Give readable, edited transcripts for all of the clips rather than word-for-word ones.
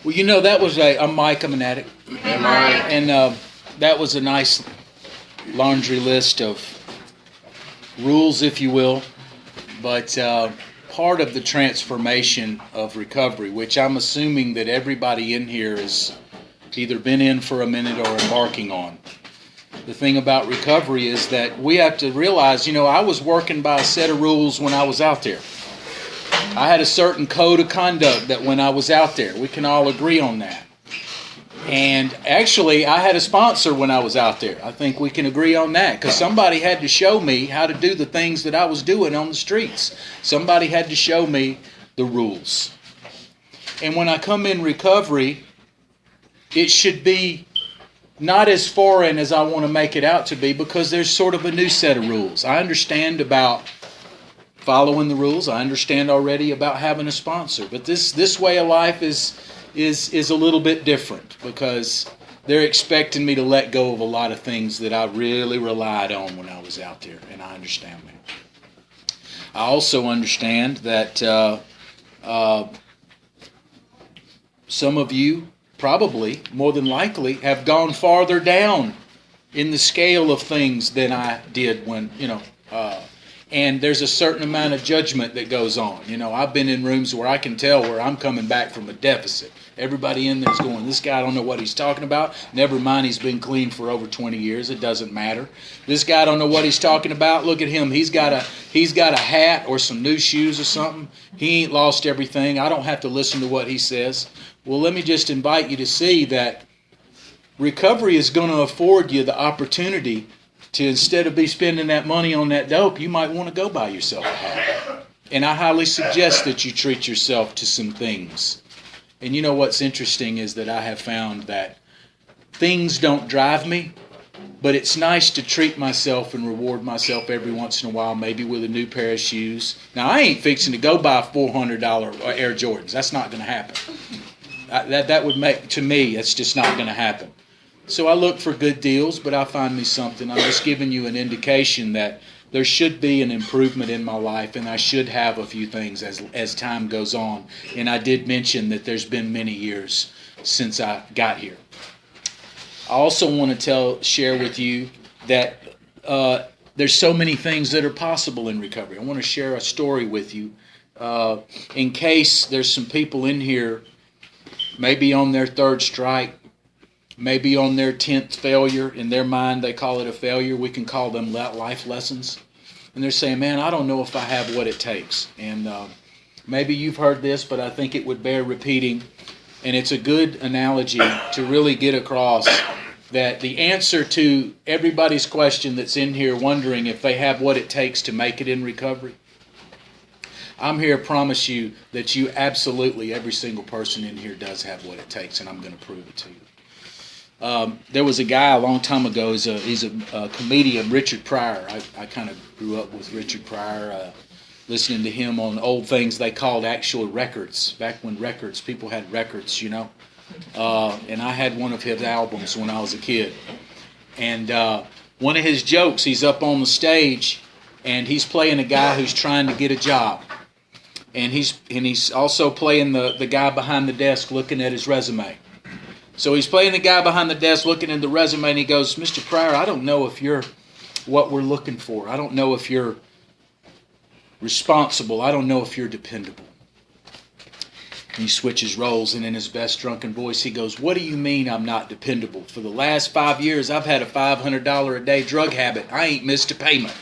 Well, you know, that was I'm Mike, I'm an addict. Hey, Mike. And that was a nice laundry list of rules, if you will. But part of the transformation of recovery, which I'm assuming that everybody in here has either been in for a minute or embarking on. The thing about recovery is that we have to realize, you know, I was working by a set of rules when I was out there. I had a certain code of conduct that when I was out there, we can all agree on that. And actually, I had a sponsor when I was out there. I think we can agree on that because somebody had to show me how to do the things that I was doing on the streets. Somebody had to show me the rules. And when I come in recovery, it should be not as foreign as I want to make it out to be because there's sort of a new set of rules. I understand about following the rules. I understand already about having a sponsor. But this way of life is a little bit different because they're expecting me to let go of a lot of things that I really relied on when I was out there, and I understand that. I also understand that some of you probably, more than likely, have gone farther down in the scale of things than I did when, and there's a certain amount of judgment that goes on. You know, I've been in rooms where I can tell where I'm coming back from a deficit. Everybody in there's going, this guy, I don't know what he's talking about. Never mind, he's been clean for over 20 years. It doesn't matter. This guy, I don't know what he's talking about. Look at him. He's got a hat or some new shoes or something. He ain't lost everything. I don't have to listen to what he says. Well, let me just invite you to see that recovery is going to afford you the opportunity to, instead of be spending that money on that dope, you might want to go buy yourself a hat. And I highly suggest that you treat yourself to some things. And you know what's interesting is that I have found that things don't drive me, but it's nice to treat myself and reward myself every once in a while, maybe with a new pair of shoes. Now, I ain't fixing to go buy $400 Air Jordans. That's not going to happen. That would make, to me, that's just not going to happen. So I look for good deals, but I find me something. I'm just giving you an indication that there should be an improvement in my life, and I should have a few things as time goes on. And I did mention that there's been many years since I got here. I also want to share with you that there's so many things that are possible in recovery. I want to share a story with you in case there's some people in here maybe on their third strike, maybe on their 10th failure. In their mind, they call it a failure. We can call them life lessons. And they're saying, man, I don't know if I have what it takes. And maybe you've heard this, but I think it would bear repeating. And it's a good analogy to really get across that the answer to everybody's question that's in here wondering if they have what it takes to make it in recovery, I'm here to promise you that you absolutely, every single person in here does have what it takes, and I'm going to prove it to you. There was a guy a long time ago, he's a comedian, Richard Pryor. I kind of grew up with Richard Pryor, listening to him on old things they called actual records, back when people had records, and I had one of his albums when I was a kid. And one of his jokes, he's up on the stage, and he's playing a guy who's trying to get a job. And he's also playing the guy behind the desk looking at his resume. So he's playing the guy behind the desk looking at the resume, and he goes, Mr. Pryor, I don't know if you're what we're looking for. I don't know if you're responsible. I don't know if you're dependable. And he switches roles, and in his best drunken voice, he goes, what do you mean I'm not dependable? For the last 5 years, I've had a $500 a day drug habit. I ain't missed a payment.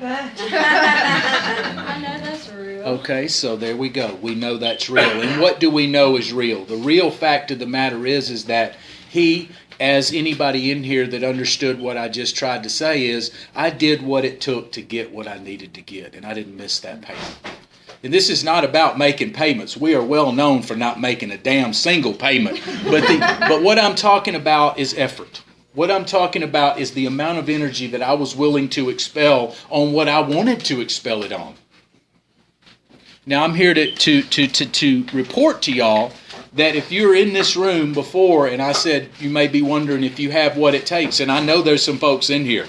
I know that's real. Okay, so there we go. We know that's real. And what do we know is real? The real fact of the matter is that he, as anybody in here that understood what I just tried to say is, I did what it took to get what I needed to get, and I didn't miss that payment. And this is not about making payments. We are well known for not making a damn single payment. But what I'm talking about is effort. What I'm talking about is the amount of energy that I was willing to expel on what I wanted to expel it on. Now I'm here to report to y'all that if you're in this room before, and I said you may be wondering if you have what it takes, and I know there's some folks in here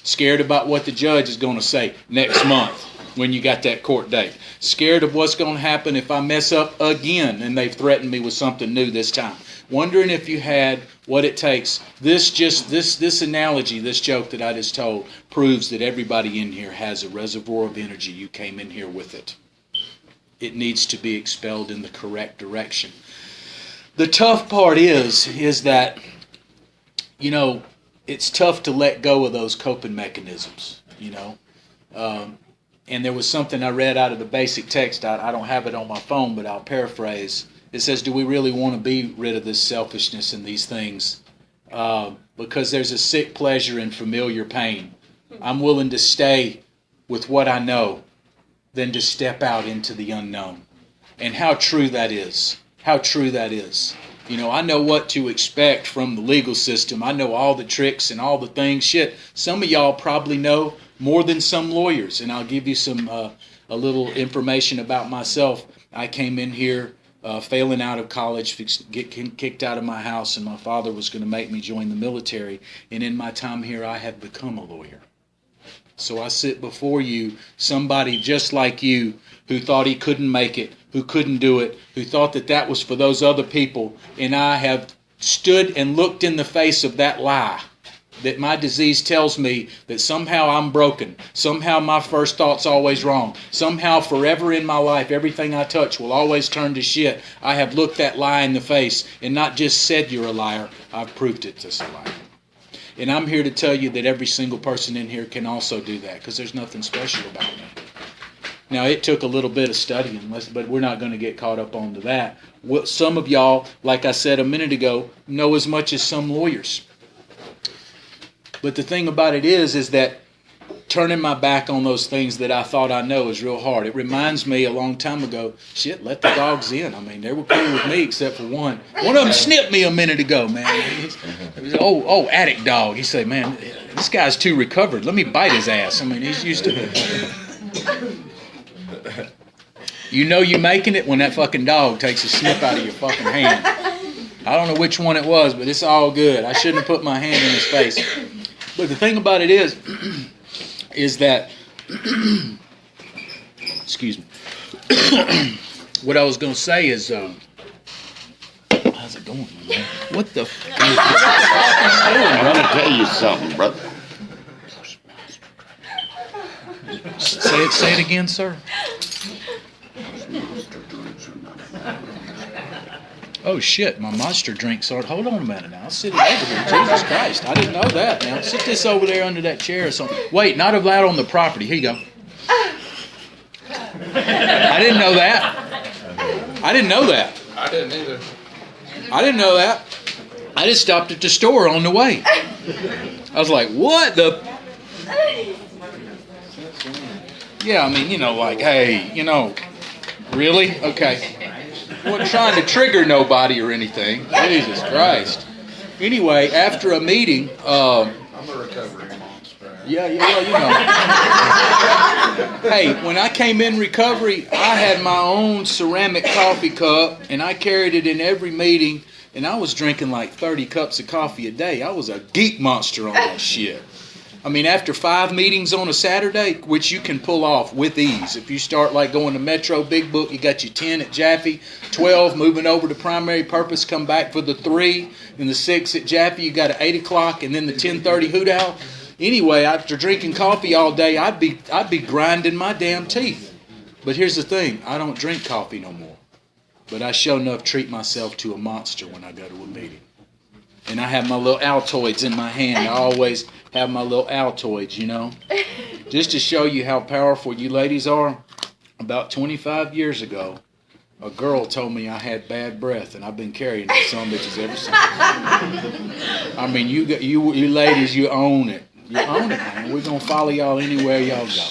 scared about what the judge is going to say next month. when you got that court date. Scared of what's going to happen if I mess up again, and they've threatened me with something new this time. Wondering if you had what it takes. This analogy, this joke that I just told, proves that everybody in here has a reservoir of energy. You came in here with it. It needs to be expelled in the correct direction. The tough part is that, you know, it's tough to let go of those coping mechanisms, you know. And there was something I read out of the basic text. I don't have it on my phone, but I'll paraphrase. It says, do we really want to be rid of this selfishness and these things? Because there's a sick pleasure in familiar pain. I'm willing to stay with what I know than to step out into the unknown. And how true that is. How true that is. You know, I know what to expect from the legal system. I know all the tricks and all the things. Shit, some of y'all probably know more than some lawyers. And I'll give you some a little information about myself. I came in here failing out of college, get kicked out of my house, and my father was going to make me join the military. And in my time here, I have become a lawyer. So I sit before you, somebody just like you, who thought he couldn't make it, who couldn't do it, who thought that that was for those other people. And I have stood and looked in the face of that lie, that my disease tells me that somehow I'm broken, somehow my first thought's always wrong, somehow forever in my life everything I touch will always turn to shit. I have looked that lie in the face and not just said you're a liar, I've proved it to a liar. And I'm here to tell you that every single person in here can also do that, because there's nothing special about me. Now, it took a little bit of studying, but we're not going to get caught up onto that. Some of y'all, like I said a minute ago, know as much as some lawyers. But the thing about it is that turning my back on those things that I thought I know is real hard. It reminds me a long time ago, shit, let the dogs in. I mean, they were cool with me except for one. One of them snipped me a minute ago, man. Addict dog. He said, man, this guy's too recovered. Let me bite his ass. I mean, he's used to... You know you making it when that fucking dog takes a snip out of your fucking hand. I don't know which one it was, but it's all good. I shouldn't have put my hand in his face. But the thing about it is that, excuse me, what I was going to say is, how's it going, man? What the fuck is I'm going to tell you something, brother. Say it again, sir. Oh shit, my monster drinks are. Hold on a minute now. I'll sit it over here. Jesus Christ, I didn't know that. Now sit this over there under that chair or something. Wait, not allowed on the property. Here you go. I didn't know that. I didn't know that. I didn't either. I didn't know that. I just stopped at the store on the way. I was like, what the? Yeah, I mean, you know, like, hey, you know, really? Okay. I wasn't trying to trigger nobody or anything. Jesus Christ. Anyway, after a meeting, I'm a recovery monster. yeah, well, you know. Hey, when I came in recovery, I had my own ceramic coffee cup, and I carried it in every meeting, and I was drinking like 30 cups of coffee a day. I was a geek monster on that shit. I mean, after 5 meetings on a Saturday, which you can pull off with ease. If you start like going to Metro Big Book, you got your 10 at Jaffe, 12 moving over to Primary Purpose, come back for the 3, and the 6 at Jaffe, you got at 8 o'clock, and then the 10:30 Hoot Owl. Anyway, after drinking coffee all day, I'd be grinding my damn teeth. But here's the thing, I don't drink coffee no more. But I sure enough treat myself to a monster when I go to a meeting. And I have my little Altoids in my hand. I always have my little Altoids, you know. Just to show you how powerful you ladies are, about 25 years ago, a girl told me I had bad breath, and I've been carrying those son bitches ever since. I mean, you ladies, you own it. You own it, man. We're going to follow y'all anywhere y'all go.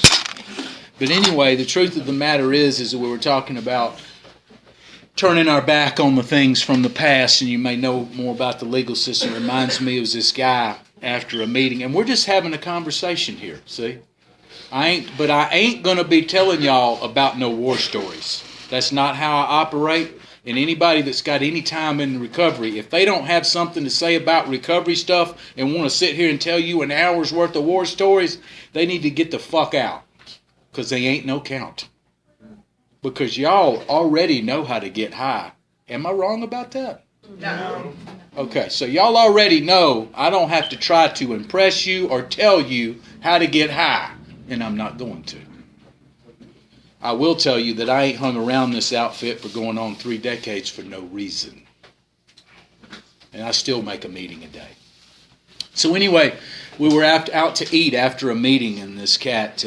But anyway, the truth of the matter is that we were talking about turning our back on the things from the past, and you may know more about the legal system. It reminds me of this guy after a meeting, and we're just having a conversation here, see? I ain't going to be telling y'all about no war stories. That's not how I operate, and anybody that's got any time in recovery, if they don't have something to say about recovery stuff and want to sit here and tell you an hour's worth of war stories, they need to get the fuck out. because they ain't no count. Because y'all already know how to get high. Am I wrong about that? No. Okay, so y'all already know I don't have to try to impress you or tell you how to get high, and I'm not going to. I will tell you that I ain't hung around this outfit for going on 3 decades for no reason. And I still make a meeting a day. So anyway, we were out to eat after a meeting, and this cat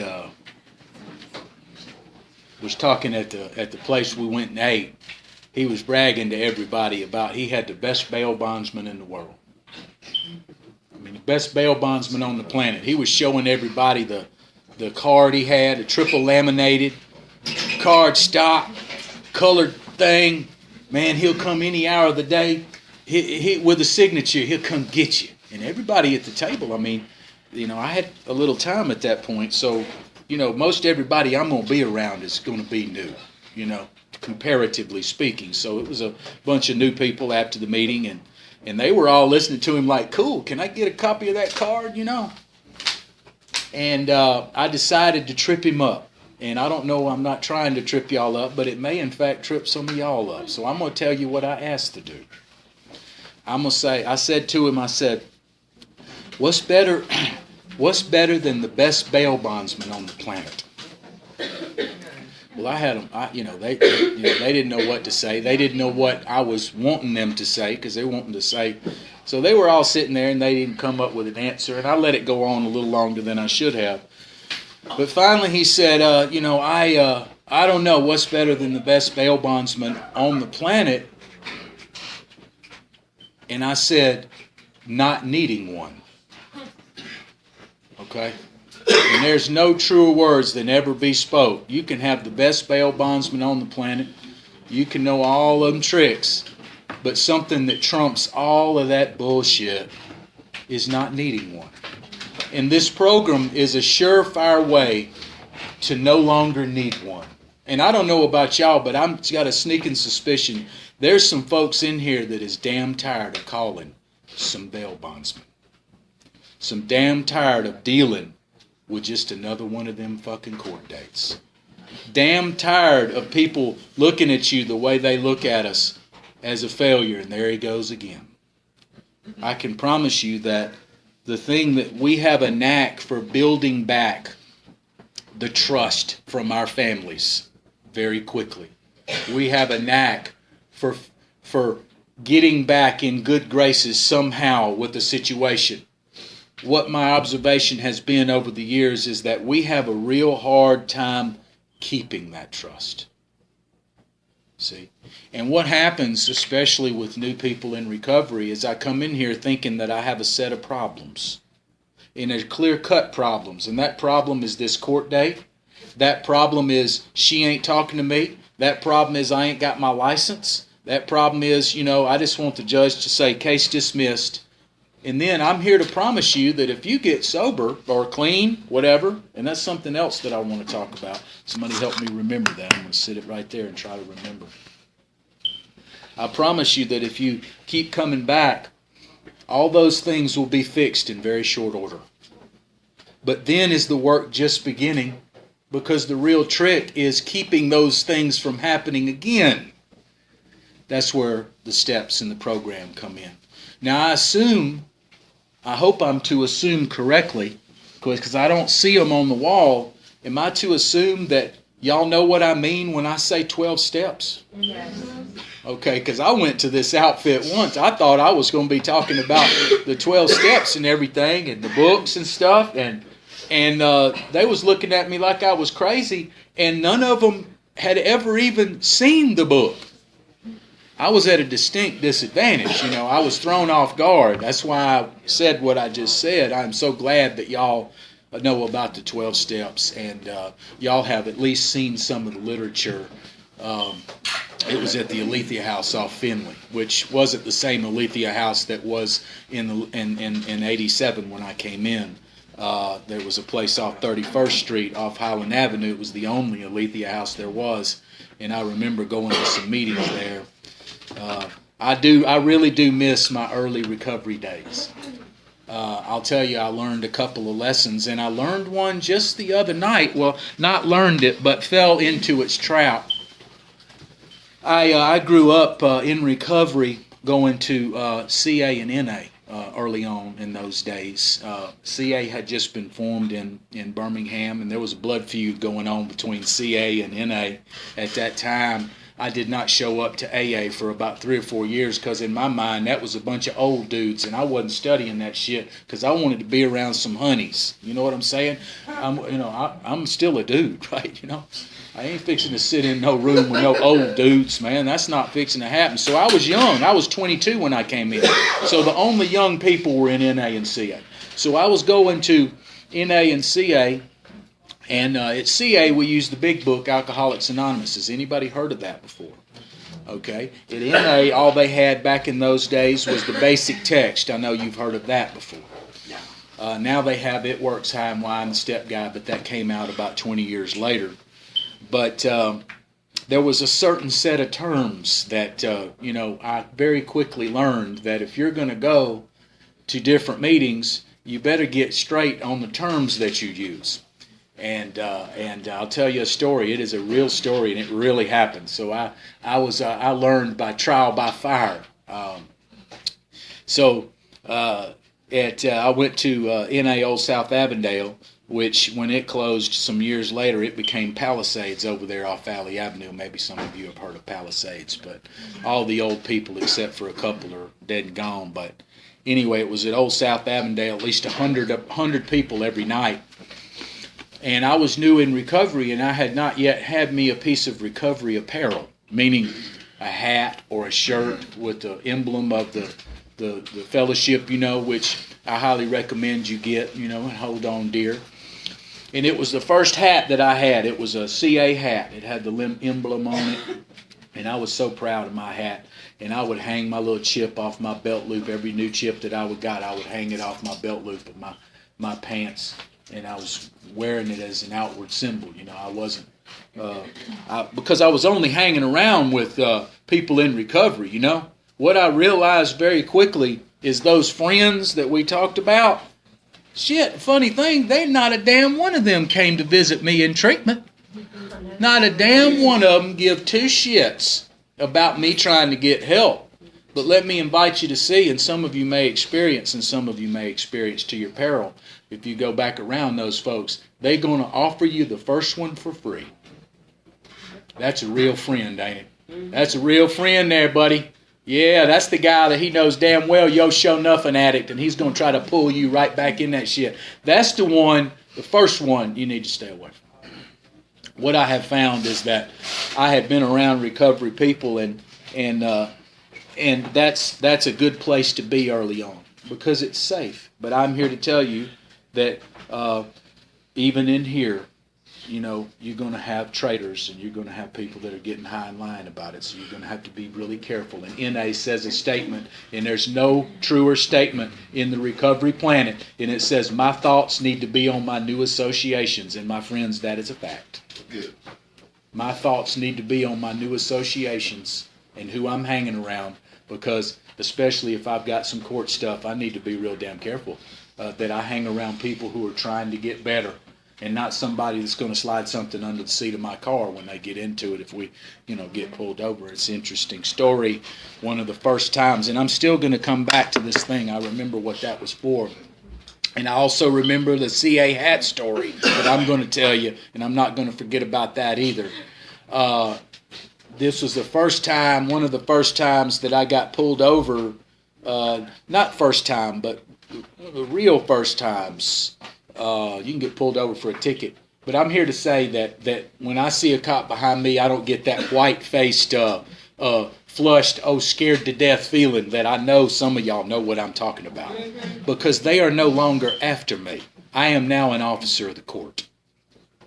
was talking at the place we went and ate. He was bragging to everybody about he had the best bail bondsman in the world. I mean, the best bail bondsman on the planet. He was showing everybody the card he had, a triple laminated card stock, colored thing. Man, he'll come any hour of the day. He with a signature, he'll come get you. And everybody at the table, I mean, I had a little time at that point, so, most everybody I'm going to be around is going to be new, comparatively speaking. So it was a bunch of new people after the meeting, and they were all listening to him like, cool, can I get a copy of that card, And I decided to trip him up. And I don't know, I'm not trying to trip y'all up, but it may in fact trip some of y'all up. So I'm going to tell you what I asked to do. I said to him, what's better than the best bail bondsman on the planet? Well, I had them, they didn't know what to say. They didn't know what I was wanting them to say, because they wanted to say. So they were all sitting there, and they didn't come up with an answer, and I let it go on a little longer than I should have. But finally he said, I don't know what's better than the best bail bondsman on the planet. And I said, not needing one. Okay? And there's no truer words than ever be spoke. You can have the best bail bondsman on the planet. You can know all of them tricks. But something that trumps all of that bullshit is not needing one. And this program is a surefire way to no longer need one. And I don't know about y'all, but I've got a sneaking suspicion there's some folks in here that is damn tired of calling some bail bondsmen. Some damn tired of dealing with just another one of them fucking court dates. Damn tired of people looking at you the way they look at us as a failure, and there he goes again. I can promise you that the thing that we have a knack for building back the trust from our families very quickly. We have a knack for getting back in good graces somehow with the situation. What my observation has been over the years is that we have a real hard time keeping that trust. See? And what happens, especially with new people in recovery, is I come in here thinking that I have a set of problems. And they're clear-cut problems. And that problem is this court date. That problem is she ain't talking to me. That problem is I ain't got my license. That problem is, I just want the judge to say case dismissed. And then I'm here to promise you that if you get sober or clean, whatever, and that's something else that I want to talk about. Somebody help me remember that. I'm going to sit it right there and try to remember. I promise you that if you keep coming back, all those things will be fixed in very short order. But then is the work just beginning, because the real trick is keeping those things from happening again. That's where the steps in the program come in. Now I hope I'm to assume correctly, because I don't see them on the wall. Am I to assume that y'all know what I mean when I say 12 steps? Yes. Okay, because I went to this outfit once. I thought I was going to be talking about the 12 steps and everything and the books and stuff. And they was looking at me like I was crazy. And none of them had ever even seen the book. I was at a distinct disadvantage. I was thrown off guard. That's why I said what I just said. I'm so glad that y'all know about the 12 steps, and y'all have at least seen some of the literature. It was at the Alethea House off Finley, which wasn't the same Alethea House that was in 87 when I came in. There was a place off 31st Street off Highland Avenue. It was the only Alethea House there was, and I remember going to some meetings there. I really do miss my early recovery days. I'll tell you, I learned a couple of lessons, and I learned one just the other night. Well, not learned it, but fell into its trap. I grew up in recovery going to CA and NA early on in those days. CA had just been formed in Birmingham, and there was a blood feud going on between CA and NA at that time. I did not show up to AA for about 3 or 4 years because in my mind that was a bunch of old dudes, and I wasn't studying that shit because I wanted to be around some honeys. You know what I'm saying? I'm still a dude, right? I ain't fixing to sit in no room with no old dudes, man. That's not fixing to happen. So I was young. I was 22 when I came in. So the only young people were in NA and CA. So I was going to NA and CA. And at CA, we use the big book, Alcoholics Anonymous. Has anybody heard of that before? Okay. At NA, all they had back in those days was the basic text. I know you've heard of that before. Now they have It Works, High and Wide, and the Step Guide, but that came out about 20 years later. But there was a certain set of terms that, I very quickly learned that if you're going to go to different meetings, you better get straight on the terms that you use. And I'll tell you a story. It is a real story, and it really happened. So I learned by trial by fire. I went to NA Old South Avondale, which when it closed some years later, it became Palisades over there off Valley Avenue. Maybe some of you have heard of Palisades, but all the old people except for a couple are dead and gone. But anyway, it was at Old South Avondale, at least 100 people every night. And I was new in recovery, and I had not yet had me a piece of recovery apparel, meaning a hat or a shirt with the emblem of the fellowship, which I highly recommend you get, and hold on dear. And it was the first hat that I had. It was a CA hat. It had the emblem on it, and I was so proud of my hat. And I would hang my little chip off my belt loop. Every new chip that I would hang it off my belt loop of my pants. And I was wearing it as an outward symbol. I wasn't, because I was only hanging around with people in recovery, What I realized very quickly is those friends that we talked about, funny thing, not a damn one of them came to visit me in treatment. Not a damn one of them give two shits about me trying to get help. But let me invite you to see, and some of you may experience, and some of you may experience to your peril, if you go back around those folks, they're going to offer you the first one for free. That's a real friend, ain't it? That's a real friend there, buddy. Yeah, that's the guy that he knows damn well you're sure enough an addict, and he's going to try to pull you right back in that shit. That's the one, the first one you need to stay away from. What I have found is that I have been around recovery people, and that's a good place to be early on because it's safe. But I'm here to tell you that even in here, you're going to have traitors, and you're going to have people that are getting high and lying about it. So you're going to have to be really careful. And NA says a statement, and there's no truer statement in the recovery planet. And it says, my thoughts need to be on my new associations. And my friends, that is a fact. Good. My thoughts need to be on my new associations and who I'm hanging around, because especially if I've got some court stuff, I need to be real damn careful that I hang around people who are trying to get better, and not somebody that's going to slide something under the seat of my car when they get into it if we, get pulled over. It's an interesting story. One of the first times, and I'm still going to come back to this thing. I remember what that was for. And I also remember the CA hat story that I'm going to tell you, and I'm not going to forget about that either. This was the first time, one of the first times that I got pulled over. Not first time, but the real first times. You can get pulled over for a ticket. But I'm here to say that when I see a cop behind me, I don't get that white-faced, flushed, scared to death feeling that I know some of y'all know what I'm talking about. Because they are no longer after me. I am now an officer of the court.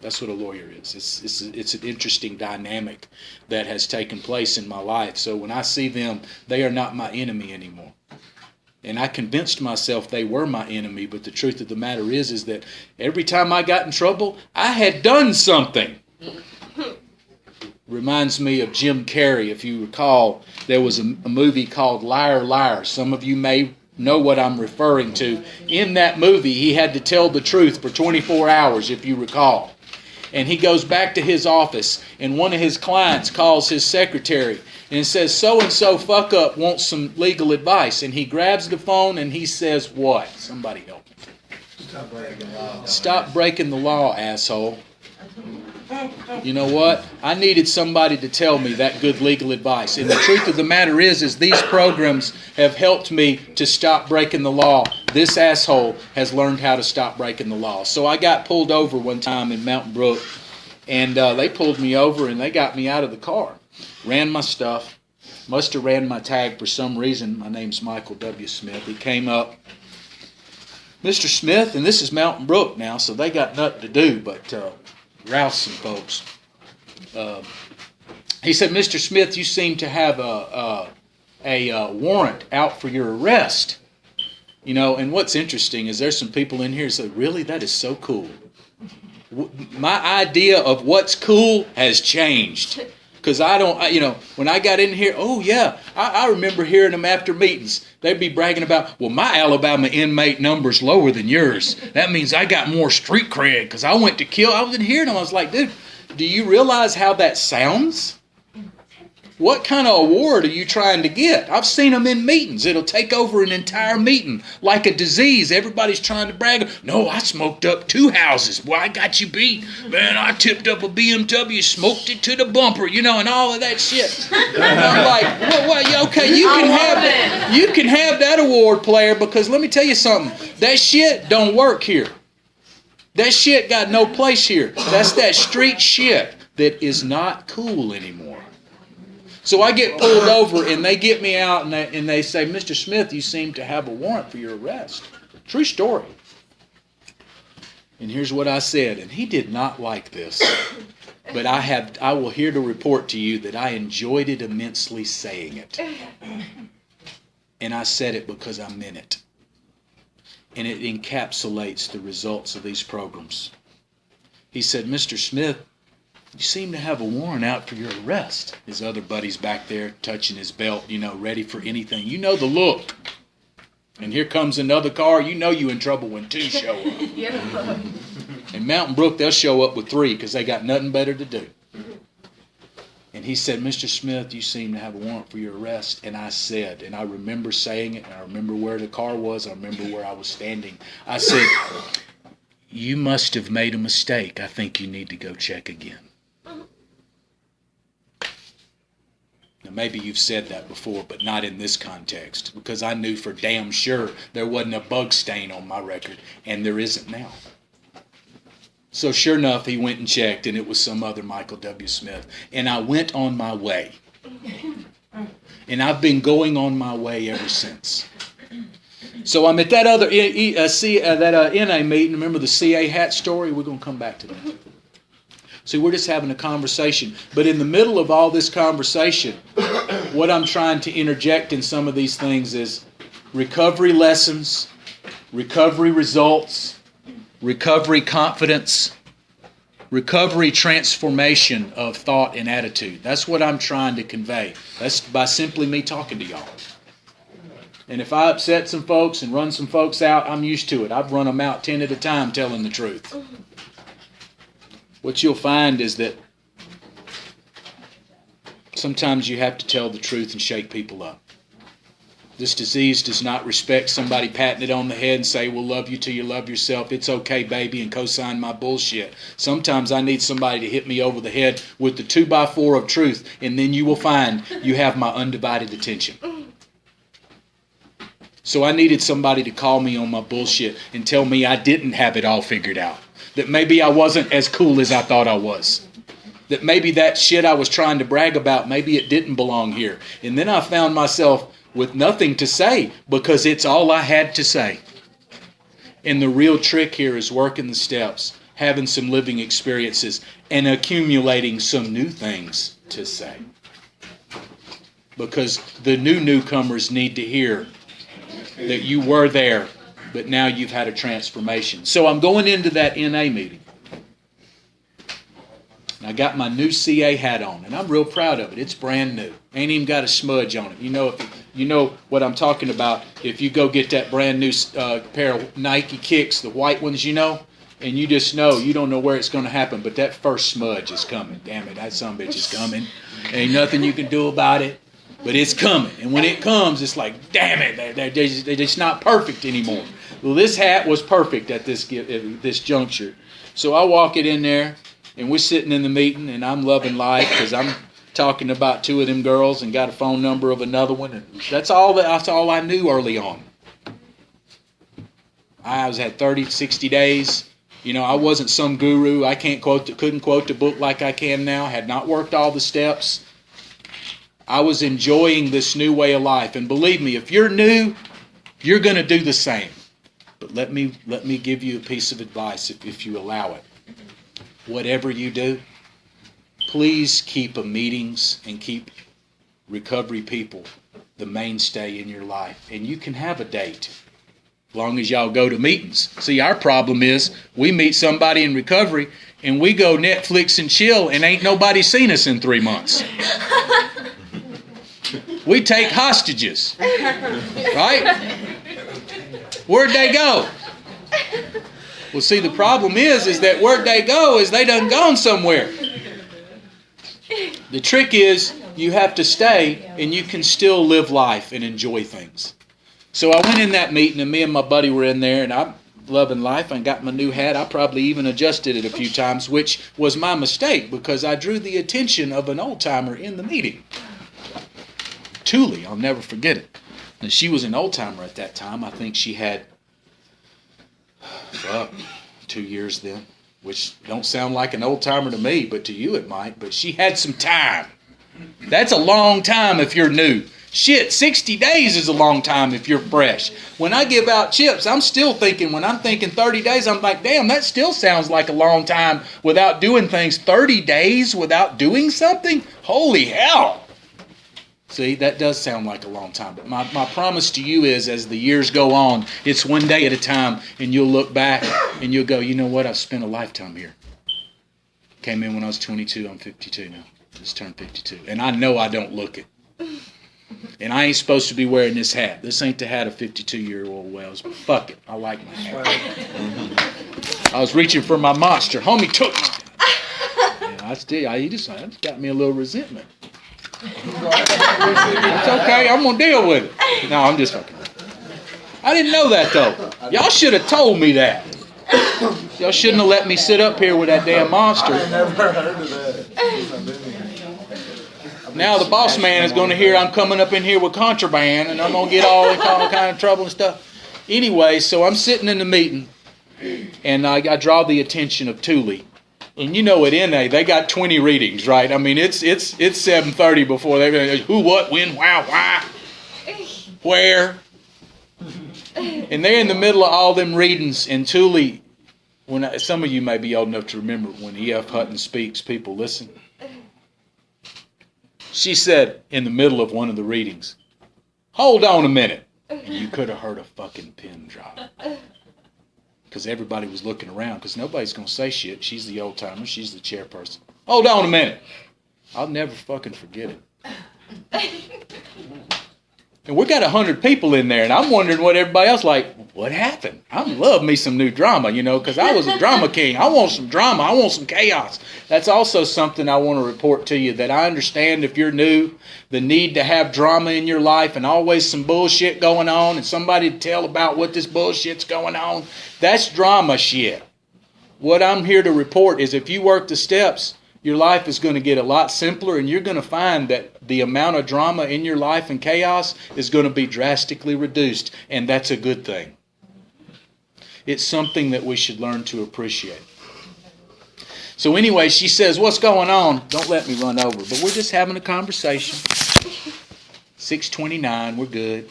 That's what a lawyer is. It's an interesting dynamic that has taken place in my life. So when I see them, they are not my enemy anymore. And I convinced myself they were my enemy, but the truth of the matter is that every time I got in trouble, I had done something. Reminds me of Jim Carrey. If you recall, there was a movie called Liar, Liar. Some of you may know what I'm referring to. In that movie, he had to tell the truth for 24 hours, if you recall. And he goes back to his office, and one of his clients calls his secretary and says, so-and-so fuck up wants some legal advice. And he grabs the phone and he says, what? Somebody help me. Stop breaking the law, asshole. You know what? I needed somebody to tell me that good legal advice. And the truth of the matter is these programs have helped me to stop breaking the law. This asshole has learned how to stop breaking the law. So I got pulled over one time in Mountain Brook, and they pulled me over and they got me out of the car. Ran my stuff. Must have ran my tag for some reason. My name's Michael W. Smith. He came up. Mr. Smith, and this is Mountain Brook now, so they got nothing to do but rouse some folks. He said, Mr. Smith, you seem to have a warrant out for your arrest. You know, and what's interesting is there's some people in here who say, really, that is so cool. My idea of what's cool has changed. Because I don't, when I got in here, oh yeah, I remember hearing them after meetings. They'd be bragging about, well, my Alabama inmate number's lower than yours. That means I got more street cred because I went to kill. I was hearing them. I was like, dude, do you realize how that sounds? What kind of award are you trying to get? I've seen them in meetings. It'll take over an entire meeting like a disease. Everybody's trying to brag. No, I smoked up 2 houses. Boy, I got you beat. Man, I tipped up a BMW, smoked it to the bumper, and all of that shit. And I'm like, well, okay, you can have that award, player, because let me tell you something. That shit don't work here. That shit got no place here. That's that street shit that is not cool anymore. So I get pulled over and they get me out and they say, Mr. Smith, you seem to have a warrant for your arrest. True story. And here's what I said, and he did not like this. But I will here to report to you that I enjoyed it immensely saying it. And I said it because I meant it. And it encapsulates the results of these programs. He said, Mr. Smith, you seem to have a warrant out for your arrest. His other buddy's back there touching his belt, ready for anything. You know the look. And here comes another car. You know you in trouble when 2 show up. Yeah. In Mountain Brook, they'll show up with 3 because they got nothing better to do. And he said, Mr. Smith, you seem to have a warrant for your arrest. And I said, and I remember saying it, and I remember where the car was, I remember where I was standing. I said, you must have made a mistake. I think you need to go check again. Now, maybe you've said that before, but not in this context, because I knew for damn sure there wasn't a bug stain on my record, and there isn't now. So sure enough, he went and checked, and it was some other Michael W. Smith. And I went on my way. And I've been going on my way ever since. So I'm at that other NA meeting. Remember the CA hat story? We're going to come back to that. See, we're just having a conversation. But in the middle of all this conversation, what I'm trying to interject in some of these things is recovery lessons, recovery results, recovery confidence, recovery transformation of thought and attitude. That's what I'm trying to convey. That's by simply me talking to y'all. And if I upset some folks and run some folks out, I'm used to it. I've run them out 10 at a time telling the truth. What you'll find is that sometimes you have to tell the truth and shake people up. This disease does not respect somebody patting it on the head and say, we'll love you till you love yourself. It's okay, baby, and co-sign my bullshit. Sometimes I need somebody to hit me over the head with the 2x4 of truth, and then you will find you have my undivided attention. So I needed somebody to call me on my bullshit and tell me I didn't have it all figured out. That maybe I wasn't as cool as I thought I was. That maybe that shit I was trying to brag about, maybe it didn't belong here. And then I found myself with nothing to say because it's all I had to say. And the real trick here is working the steps, having some living experiences, and accumulating some new things to say. Because the newcomers need to hear that you were there, but now you've had a transformation. So I'm going into that NA meeting. And I got my new CA hat on, and I'm real proud of it. It's brand new. Ain't even got a smudge on it. You know what I'm talking about. If you go get that brand new pair of Nike Kicks, the white ones, and you just know, you don't know where it's going to happen, but that first smudge is coming. Damn it, that sumbitch is coming. Ain't nothing you can do about it, but it's coming. And when it comes, it's like, damn it, they're just not perfect anymore. Well, this hat was perfect at this juncture. So I walk it in there, and we're sitting in the meeting, and I'm loving life because I'm talking about two of them girls and got a phone number of another one. And that's all I knew early on. I had 30, 60 days. I wasn't some guru. I couldn't quote the book like I can now. Had not worked all the steps. I was enjoying this new way of life. And believe me, if you're new, you're going to do the same. But let me give you a piece of advice if you allow it. Whatever you do, please keep meetings and keep recovery people the mainstay in your life. And you can have a date. As long as y'all go to meetings. See, our problem is we meet somebody in recovery and we go Netflix and chill and ain't nobody seen us in 3 months. We take hostages. Right? Where'd they go? Well, see, the problem is that where'd they go is they done gone somewhere. The trick is you have to stay and you can still live life and enjoy things. So I went in that meeting and me and my buddy were in there and I'm loving life. I got my new hat. I probably even adjusted it a few times, which was my mistake because I drew the attention of an old timer in the meeting. Thule, I'll never forget it. And she was an old timer at that time. I think she had 2 years then, which don't sound like an old timer to me, but to you it might. But she had some time. That's a long time if you're new. Shit, 60 days is a long time if you're fresh. When I give out chips, I'm still thinking, when I'm thinking 30 days, I'm like, damn, that still sounds like a long time without doing things. 30 days without doing something? Holy hell. See, that does sound like a long time. But my promise to you is as the years go on, it's one day at a time, and you'll look back and you'll go, you know what, I've spent a lifetime here. Came in when I was 22, I'm 52 now. Just turned 52. And I know I don't look it. And I ain't supposed to be wearing this hat. This ain't the hat of 52-year-old Wells, but fuck it. I like my hat. I was reaching for my monster. Homie took it. Yeah, he just got me a little resentment. It's okay. I'm going to deal with it. No, I'm just fucking. I didn't know that, though. Y'all should have told me that. Y'all shouldn't have let me sit up here with that damn monster. I never heard of that. Now the boss man is going to hear I'm coming up in here with contraband and I'm going to get all kind of trouble and stuff. Anyway, so I'm sitting in the meeting and I draw the attention of Thule. And you know at NA, they got 20 readings, right? I mean, it's 7:30 before they who, what, when, why, where. And they're in the middle of all them readings and Thule, some of you may be old enough to remember when E.F. Hutton speaks, people listen. She said in the middle of one of the readings, hold on a minute. And you could have heard a fucking pin drop. Because everybody was looking around because nobody's going to say shit. She's the old timer. She's the chairperson. Hold on a minute. I'll never fucking forget it. And we got 100 people in there, and I'm wondering what everybody else like, what happened? I love me some new drama, because I was a drama king. I want some drama. I want some chaos. That's also something I want to report to you, that I understand if you're new, the need to have drama in your life and always some bullshit going on and somebody to tell about what this bullshit's going on. That's drama shit. What I'm here to report is if you work the steps, your life is going to get a lot simpler, and you're going to find that the amount of drama in your life and chaos is going to be drastically reduced, and that's a good thing. It's something that we should learn to appreciate. So anyway, she says, what's going on? Don't let me run over, but we're just having a conversation. 6:29, we're good.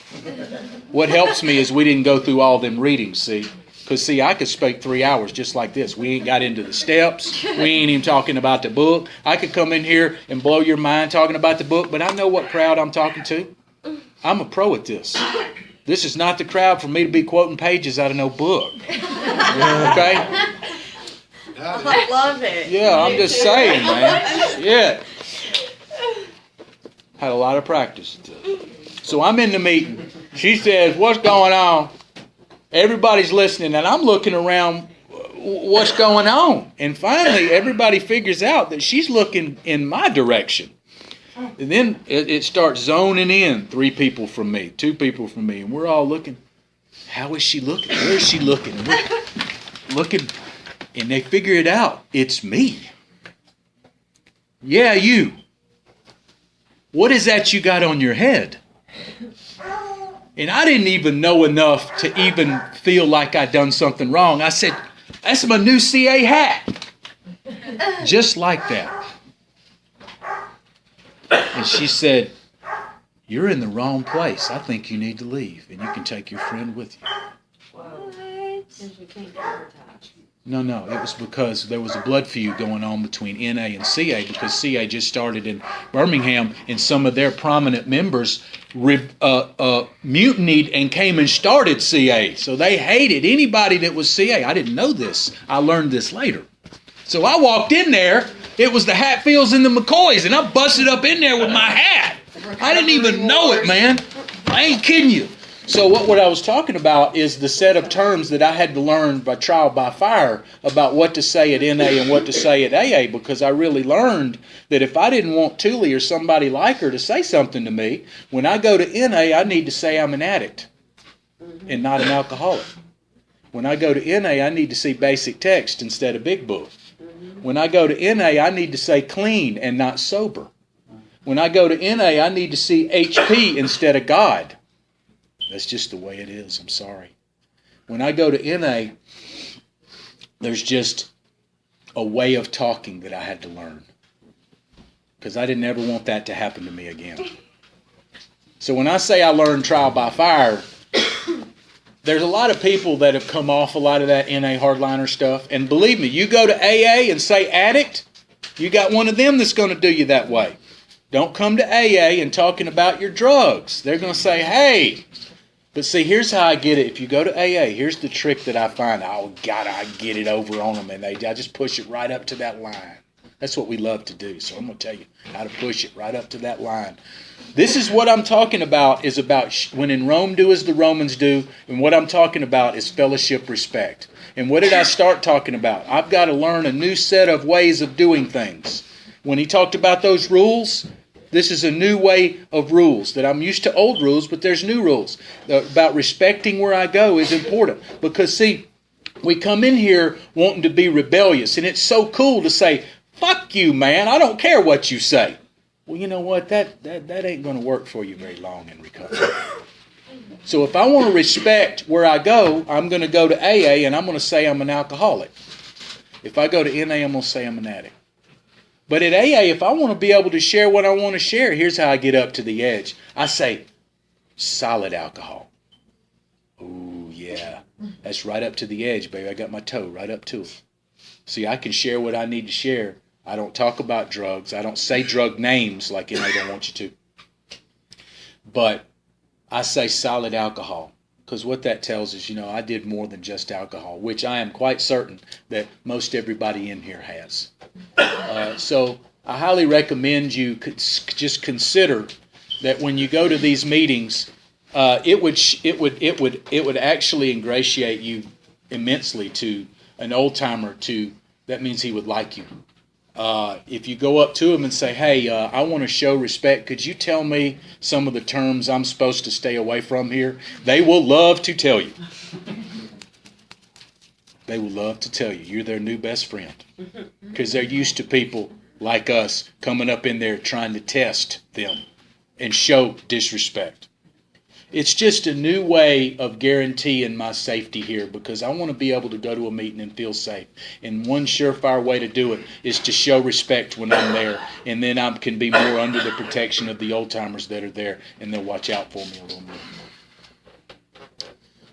What helps me is we didn't go through all them readings, see? Because, I could speak 3 hours just like this. We ain't got into the steps. We ain't even talking about the book. I could come in here and blow your mind talking about the book, but I know what crowd I'm talking to. I'm a pro at this. This is not the crowd for me to be quoting pages out of no book. Okay? I love it. Yeah, I'm just saying, man. Yeah. Had a lot of practice. So I'm in the meeting. She says, what's going on? Everybody's listening, and I'm looking around, what's going on? And finally, everybody figures out that she's looking in my direction. And then it starts zoning in. 3 people from me, 2 people from me, and we're all looking. How is she looking? Where is she looking? And we're looking, and they figure it out. It's me. Yeah, you. What is that you got on your head? And I didn't even know enough to even feel like I'd done something wrong. I said, that's my new CA hat. Just like that. And she said, you're in the wrong place. I think you need to leave, and you can take your friend with you. No, it was because there was a blood feud going on between NA and CA, because CA just started in Birmingham, and some of their prominent members mutinied and came and started CA. So they hated anybody that was CA. I didn't know this. I learned this later. So I walked in there. It was the Hatfields and the McCoys, and I busted up in there with my hat. I didn't even know it, man. I ain't kidding you. So what I was talking about is the set of terms that I had to learn by trial by fire about what to say at NA and what to say at AA, because I really learned that if I didn't want Thule or somebody like her to say something to me, when I go to NA, I need to say I'm an addict and not an alcoholic. When I go to NA, I need to see basic text instead of big book. When I go to NA, I need to say clean and not sober. When I go to NA, I need to see HP instead of God. That's just the way it is. I'm sorry. When I go to NA, there's just a way of talking that I had to learn, because I didn't ever want that to happen to me again. So when I say I learned trial by fire, there's a lot of people that have come off a lot of that NA hardliner stuff. And believe me, you go to AA and say addict, you got one of them that's going to do you that way. Don't come to AA and talking about your drugs. They're going to say, hey. But see, here's how I get it. If you go to AA, here's the trick that I find. Oh, God, I get it over on them, and I just push it right up to that line. That's what we love to do. So I'm going to tell you how to push it right up to that line. This is what I'm talking about, is about when in Rome do as the Romans do, and what I'm talking about is fellowship respect. And what did I start talking about? I've got to learn a new set of ways of doing things. When he talked about those rules, this is a new way of rules, that I'm used to old rules, but there's new rules. About respecting where I go is important. Because, see, we come in here wanting to be rebellious, and it's so cool to say, fuck you, man, I don't care what you say. Well, you know what? That ain't going to work for you very long in recovery. So if I want to respect where I go, I'm going to go to AA, and I'm going to say I'm an alcoholic. If I go to NA, I'm going to say I'm an addict. But at AA, if I want to be able to share what I want to share, here's how I get up to the edge. I say, solid alcohol. Ooh, yeah. That's right up to the edge, baby. I got my toe right up to it. See, I can share what I need to share. I don't talk about drugs. I don't say drug names like NA don't want you to. But I say solid alcohol. Because what that tells us, I did more than just alcohol, which I am quite certain that most everybody in here has. So I highly recommend you just consider that when you go to these meetings, it would actually ingratiate you immensely to an old timer. That means he would like you. If you go up to him and say, hey, I want to show respect, could you tell me some of the terms I'm supposed to stay away from here? They will love to tell you. They will love to tell you. You're their new best friend. Because they're used to people like us coming up in there trying to test them and show disrespect. It's just a new way of guaranteeing my safety here, because I want to be able to go to a meeting and feel safe. And one surefire way to do it is to show respect when I'm there. And then I can be more under the protection of the old timers that are there, and they'll watch out for me a little more.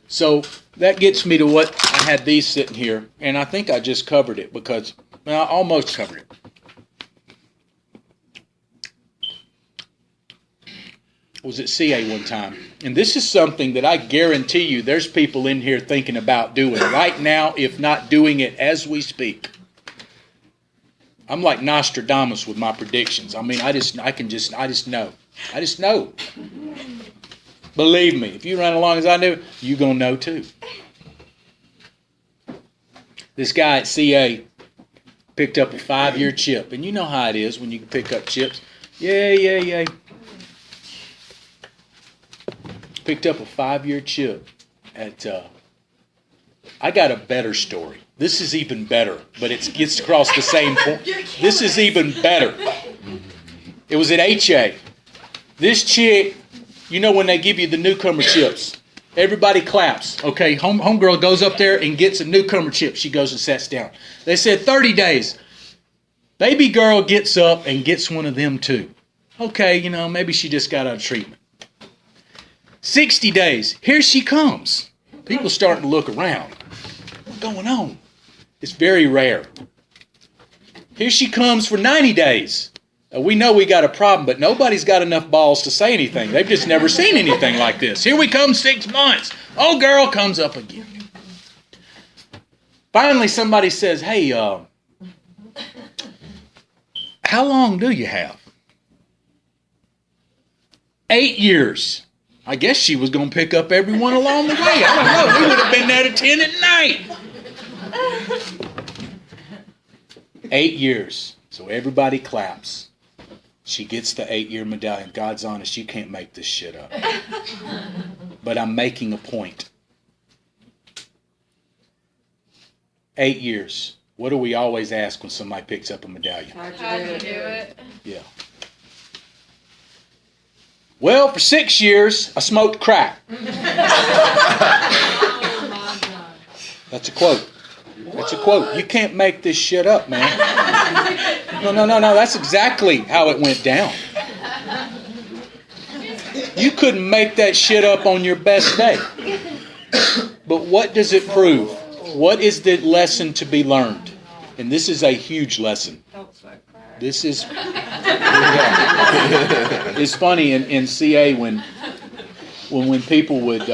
So that gets me to what I had these sitting here. And I think I just covered it, because I almost covered it. Was at CA one time. And this is something that I guarantee you there's people in here thinking about doing right now, if not doing it as we speak. I'm like Nostradamus with my predictions. I mean, I just know. I just know. Believe me, if you run along as I do, you're going to know too. This guy at CA picked up a 5-year chip. And you know how it is when you pick up chips. Yay. Picked up a 5-year chip at, I got a better story. This is even better, but it gets across the same point. This is even better. It was at HA. This chick, you know when they give you the newcomer chips, everybody claps. Okay, homegirl goes up there and gets a newcomer chip. She goes and sits down. They said 30 days. Baby girl gets up and gets one of them too. Okay, you know, maybe she just got out of treatment. 60 days. Here she comes. People starting to look around. What's going on? It's very rare. Here she comes for 90 days. We know we got a problem, but nobody's got enough balls to say anything. They've just never seen anything like this. Here we come 6 months. Oh, girl comes up again. Finally, somebody says, hey, how long do you have? 8 years. I guess she was going to pick up everyone along the way. I don't know. We would have been there at 10 at night. 8 years. So everybody claps. She gets the 8-year medallion. God's honest, you can't make this shit up. But I'm making a point. 8 years. What do we always ask when somebody picks up a medallion? How'd you do it? Yeah. Well, for 6 years, I smoked crack. That's a quote. That's a quote. You can't make this shit up, man. No. That's exactly how it went down. You couldn't make that shit up on your best day. But what does it prove? What is the lesson to be learned? And this is a huge lesson. This is... It's funny in CA when people would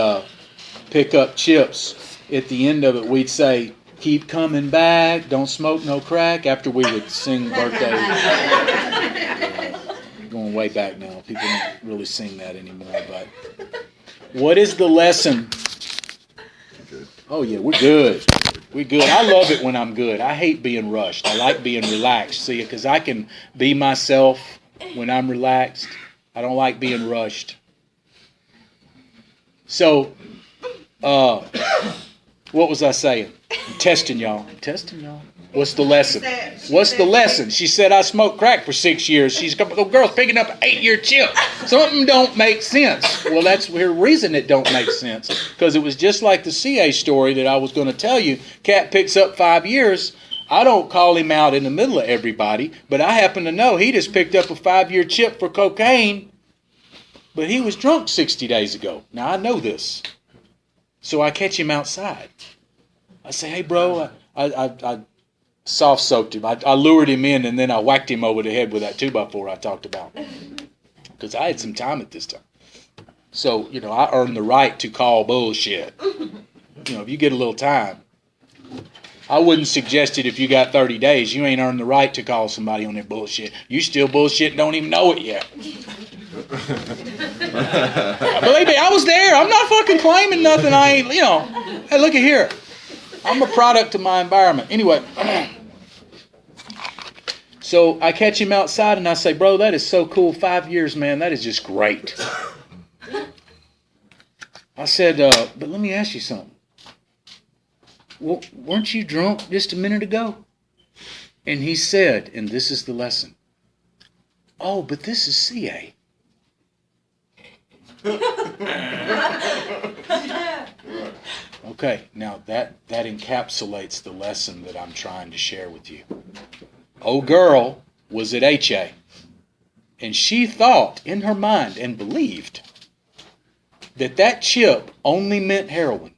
pick up chips, at the end of it we'd say, keep coming back, don't smoke no crack, after we would sing birthday. Going way back now. People don't really sing that anymore. But what is the lesson? Oh yeah, we're good. We're good. I love it when I'm good. I hate being rushed. I like being relaxed. See, because I can be myself when I'm relaxed. I don't like being rushed. So, what was I saying? I'm testing y'all. What's the lesson? What's the lesson? She said I smoked crack for 6 years. She's a couple of girls picking up an 8-year chip. Something don't make sense. Well, that's the reason it don't make sense. Because it was just like the CA story that I was going to tell you. Cat picks up 5 years. I don't call him out in the middle of everybody, but I happen to know he just picked up a 5-year chip for cocaine, but he was drunk 60 days ago. Now, I know this. So I catch him outside. I say, hey, bro, I soft-soaked him. I lured him in, and then I whacked him over the head with that 2x4 I talked about. Because I had some time at this time. So, I earned the right to call bullshit. If you get a little time. I wouldn't suggest it if you got 30 days. You ain't earned the right to call somebody on their bullshit. You still bullshit and don't even know it yet. Believe me, I was there. I'm not fucking claiming nothing I ain't, Hey, look at here. I'm a product of my environment. Anyway, so I catch him outside and I say, bro, that is so cool. 5 years, man. That is just great. I said, but let me ask you something. Well, weren't you drunk just a minute ago? And he said, and this is the lesson. Oh, but this is CA. Okay, now that encapsulates the lesson that I'm trying to share with you. Old girl was at HA, and she thought in her mind and believed that chip only meant heroin.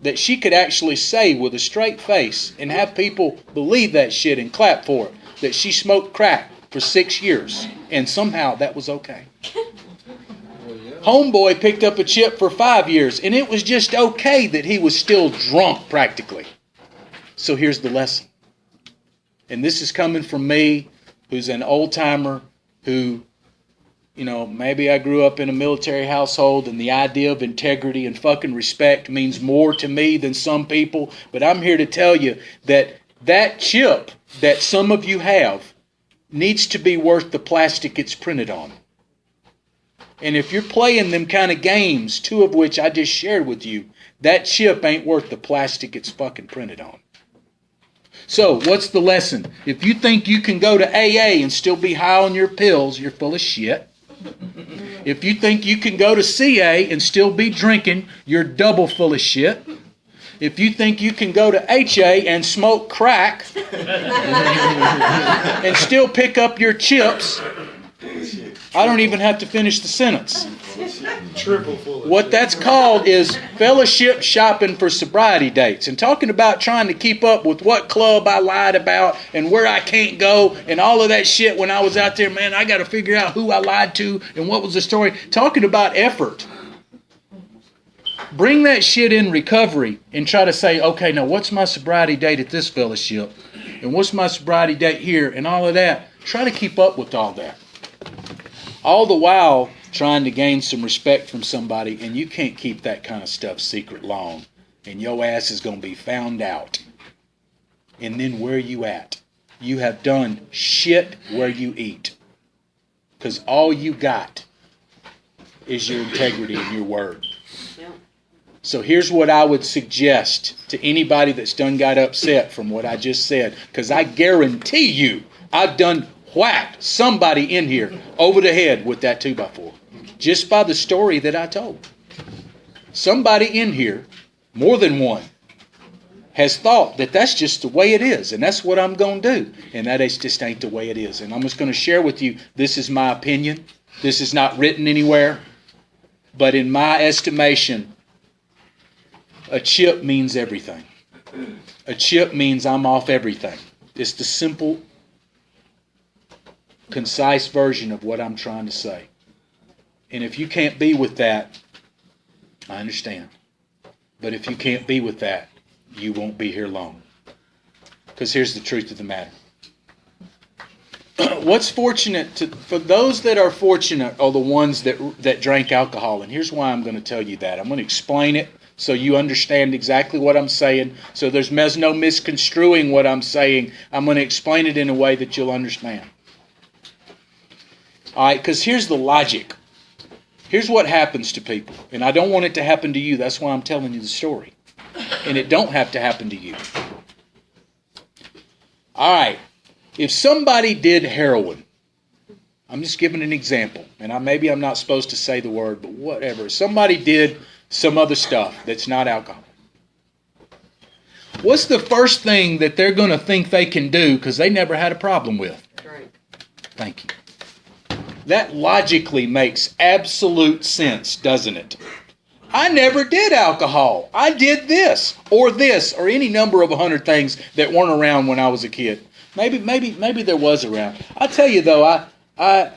That she could actually say with a straight face and have people believe that shit and clap for it, that she smoked crack for 6 years, and somehow that was okay. Homeboy picked up a chip for 5 years, and it was just okay that he was still drunk practically. So here's the lesson. And this is coming from me, who's an old-timer, who maybe I grew up in a military household and the idea of integrity and fucking respect means more to me than some people. But I'm here to tell you that chip that some of you have needs to be worth the plastic it's printed on. And if you're playing them kind of games, two of which I just shared with you, that chip ain't worth the plastic it's fucking printed on. So, what's the lesson? If you think you can go to AA and still be high on your pills, you're full of shit. If you think you can go to CA and still be drinking, you're double full of shit. If you think you can go to HA and smoke crack and still pick up your chips, I don't even have to finish the sentence. Triple full of What shit. that's called is fellowship shopping for sobriety dates, and talking about trying to keep up with what club I lied about and where I can't go and all of that shit when I was out there. Man, I got to figure out who I lied to and what was the story. Talking about effort. Bring that shit in recovery and try to say, okay, now what's my sobriety date at this fellowship? And what's my sobriety date here? And all of that. Try to keep up with all that. All the while trying to gain some respect from somebody, and you can't keep that kind of stuff secret long. And your ass is going to be found out. And then where you at? You have done shit where you eat. Because all you got is your integrity and your word. So here's what I would suggest to anybody that's done got upset from what I just said. Because I guarantee you, I've done whacked somebody in here over the head with that 2x4. Just by the story that I told. Somebody in here, more than one, has thought that that's just the way it is. And that's what I'm going to do. And that just ain't the way it is. And I'm just going to share with you, this is my opinion. This is not written anywhere. But in my estimation, a chip means everything. A chip means I'm off everything. It's the simple, concise version of what I'm trying to say. And if you can't be with that, I understand. But if you can't be with that, you won't be here long. Because here's the truth of the matter. What's fortunate for those that are fortunate are the ones that drank alcohol. And here's why I'm going to tell you that. I'm going to explain it so you understand exactly what I'm saying. So there's no misconstruing what I'm saying. I'm going to explain it in a way that you'll understand. All right, because here's the logic. Here's what happens to people. And I don't want it to happen to you. That's why I'm telling you the story. And it don't have to happen to you. All right. If somebody did heroin, I'm just giving an example. And maybe I'm not supposed to say the word, but whatever. Somebody did some other stuff that's not alcohol. What's the first thing that they're going to think they can do because they never had a problem with? Drink. Thank you. That logically makes absolute sense, doesn't it? I never did alcohol. I did this, or any number of 100 things that weren't around when I was a kid. Maybe there was around. I'll tell you though, I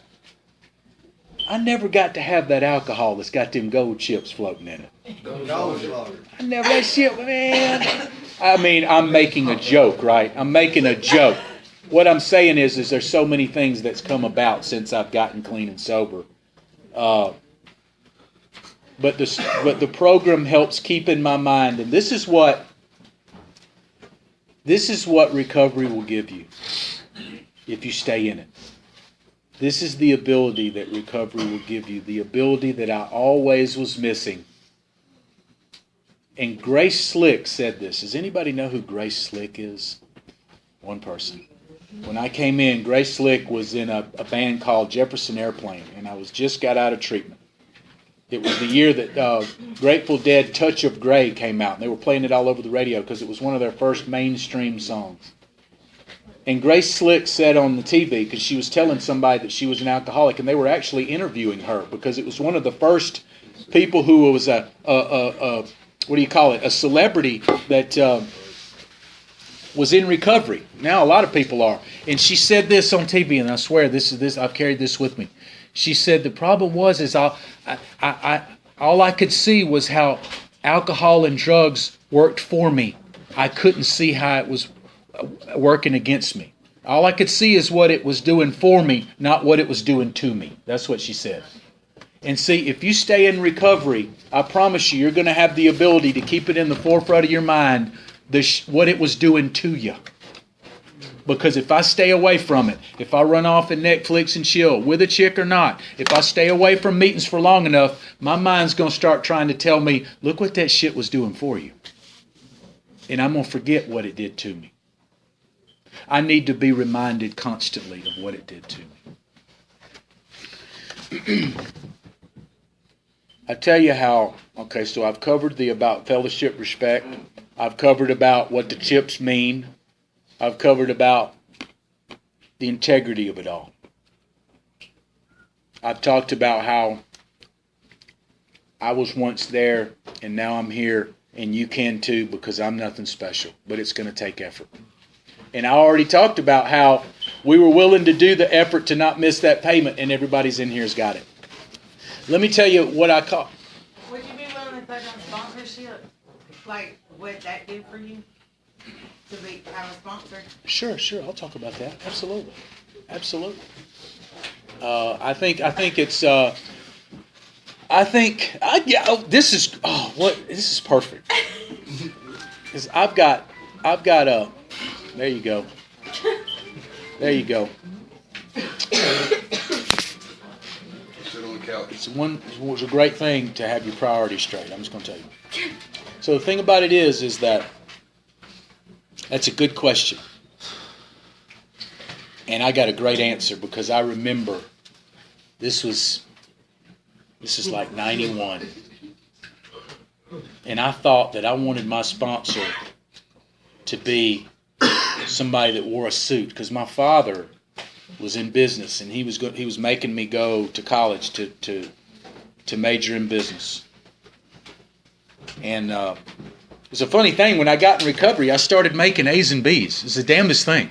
never got to have that alcohol that's got them gold chips floating in it. I never, that shit, man. I mean, I'm making a joke, right? I'm making a joke. What I'm saying is there's so many things that's come about since I've gotten clean and sober. But the program helps keep in my mind, and this is what recovery will give you if you stay in it. This is the ability that recovery will give you, the ability that I always was missing. And Grace Slick said this. Does anybody know who Grace Slick is? One person. When I came in, Grace Slick was in a band called Jefferson Airplane, and I just got out of treatment. It was the year that Grateful Dead Touch of Grey came out, and they were playing it all over the radio because it was one of their first mainstream songs. And Grace Slick said on the TV, because she was telling somebody that she was an alcoholic, and they were actually interviewing her because it was one of the first people who was a celebrity that was in recovery. Now a lot of people are. And she said this on TV, and I swear this I've carried this with me. She said the problem was all I could see was how alcohol and drugs worked for me. I couldn't see how it was working against me. All I could see is what it was doing for me, not what it was doing to me. That's what she said. And see, if you stay in recovery, I promise you, you're going to have the ability to keep it in the forefront of your mind, what it was doing to you. Because if I stay away from it, if I run off and Netflix and chill, with a chick or not, if I stay away from meetings for long enough, my mind's going to start trying to tell me, look what that shit was doing for you. And I'm going to forget what it did to me. I need to be reminded constantly of what it did to me. I tell you how, okay, so I've covered about fellowship, respect. I've covered about what the chips mean. I've covered about the integrity of it all. I've talked about how I was once there and now I'm here, and you can too, because I'm nothing special, but it's going to take effort. And I already talked about how we were willing to do the effort to not miss that payment, and everybody's in here's got it. Let me tell you what I call. Would you be willing to take on sponsorship? Like, what that do for you? To have a sponsor? Sure. I'll talk about that. Absolutely. I think it's. This is perfect. Because I've got a. There you go. It's a great thing to have your priorities straight. I'm just going to tell you. So the thing about it is that that's a good question. And I got a great answer because I remember this is like 91. And I thought that I wanted my sponsor to be somebody that wore a suit, because my father was in business and he was making me go to college to major in business. And it's a funny thing, when I got in recovery, I started making A's and B's. It's the damnedest thing.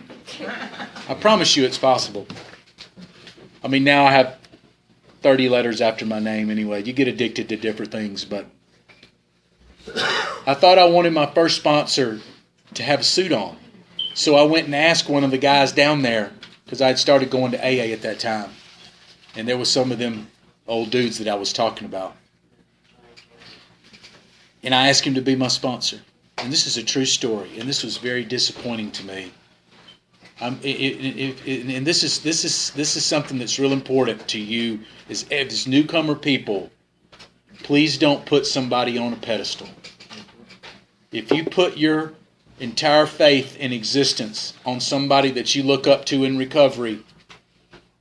I promise you it's possible. I mean, now I have 30 letters after my name anyway. You get addicted to different things, but I thought I wanted my first sponsor to have a suit on. So I went and asked one of the guys down there, because I had started going to AA at that time. And there was some of them old dudes that I was talking about. And I asked him to be my sponsor. And this is a true story. And this was very disappointing to me. And this is something that's real important to you as newcomer people. Please don't put somebody on a pedestal. If you put your entire faith in existence on somebody that you look up to in recovery,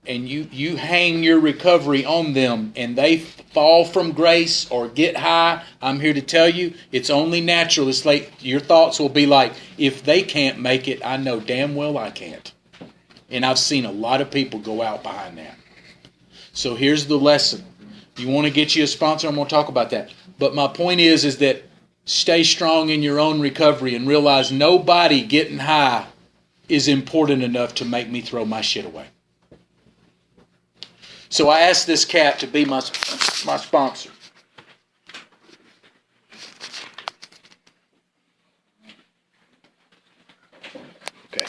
and you hang your recovery on them, and they fall from grace or get high, I'm here to tell you, it's only natural. It's like your thoughts will be like, if they can't make it, I know damn well I can't. And I've seen a lot of people go out behind that. So here's the lesson. You want to get you a sponsor? I'm going to talk about that. But my point is that stay strong in your own recovery and realize nobody getting high is important enough to make me throw my shit away. So I asked this cat to be my sponsor. Okay.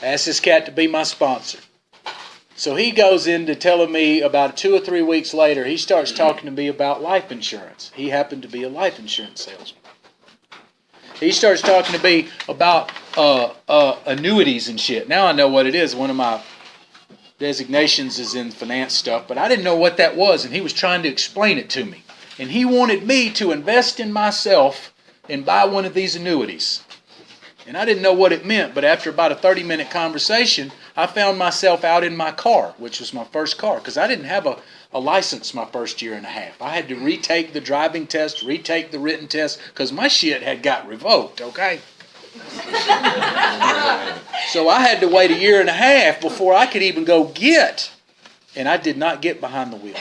I asked this cat to be my sponsor. So he goes into telling me about 2 or 3 weeks later, he starts talking to me about life insurance. He happened to be a life insurance salesman. He starts talking to me about annuities and shit. Now I know what it is. One of my designations is in finance stuff, but I didn't know what that was, and he was trying to explain it to me. And he wanted me to invest in myself and buy one of these annuities. And I didn't know what it meant, but after about a 30-minute conversation, I found myself out in my car, which was my first car, because I didn't have a license my first year and a half. I had to retake the driving test, retake the written test, because my shit had got revoked, okay? So I had to wait a year and a half before I could even go get, and I did not get behind the wheel.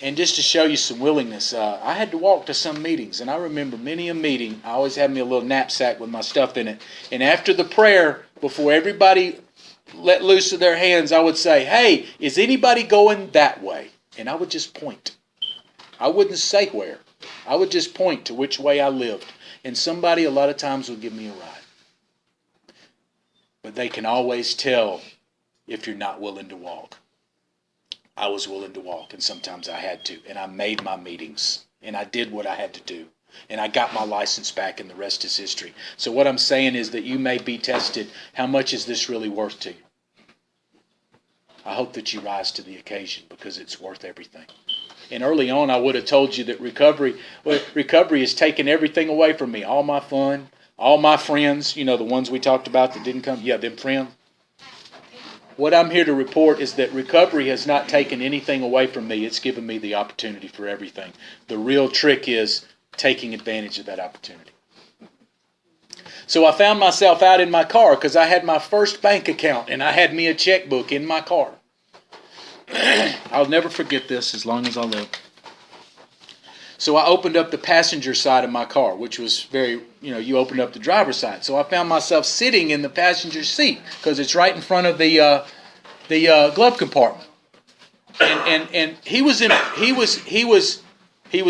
And just to show you some willingness, I had to walk to some meetings, and I remember many a meeting. I always had me a little knapsack with my stuff in it. And after the prayer, before everybody let loose of their hands, I would say, "Hey, is anybody going that way?" And I would just point. I wouldn't say where. I would just point to which way I lived. And somebody a lot of times will give me a ride. But they can always tell if you're not willing to walk. I was willing to walk, and sometimes I had to. And I made my meetings, and I did what I had to do. And I got my license back, and the rest is history. So what I'm saying is that you may be tested. How much is this really worth to you? I hope that you rise to the occasion, because it's worth everything. And early on, I would have told you that recovery has taken everything away from me. All my fun, all my friends, the ones we talked about that didn't come. Yeah, them friends. What I'm here to report is that recovery has not taken anything away from me. It's given me the opportunity for everything. The real trick is taking advantage of that opportunity. So I found myself out in my car because I had my first bank account and I had me a checkbook in my car. I'll never forget this as long as I live. So I opened up the passenger side of my car, which was very, you opened up the driver's side. So I found myself sitting in the passenger seat because it's right in front of the glove compartment. And he was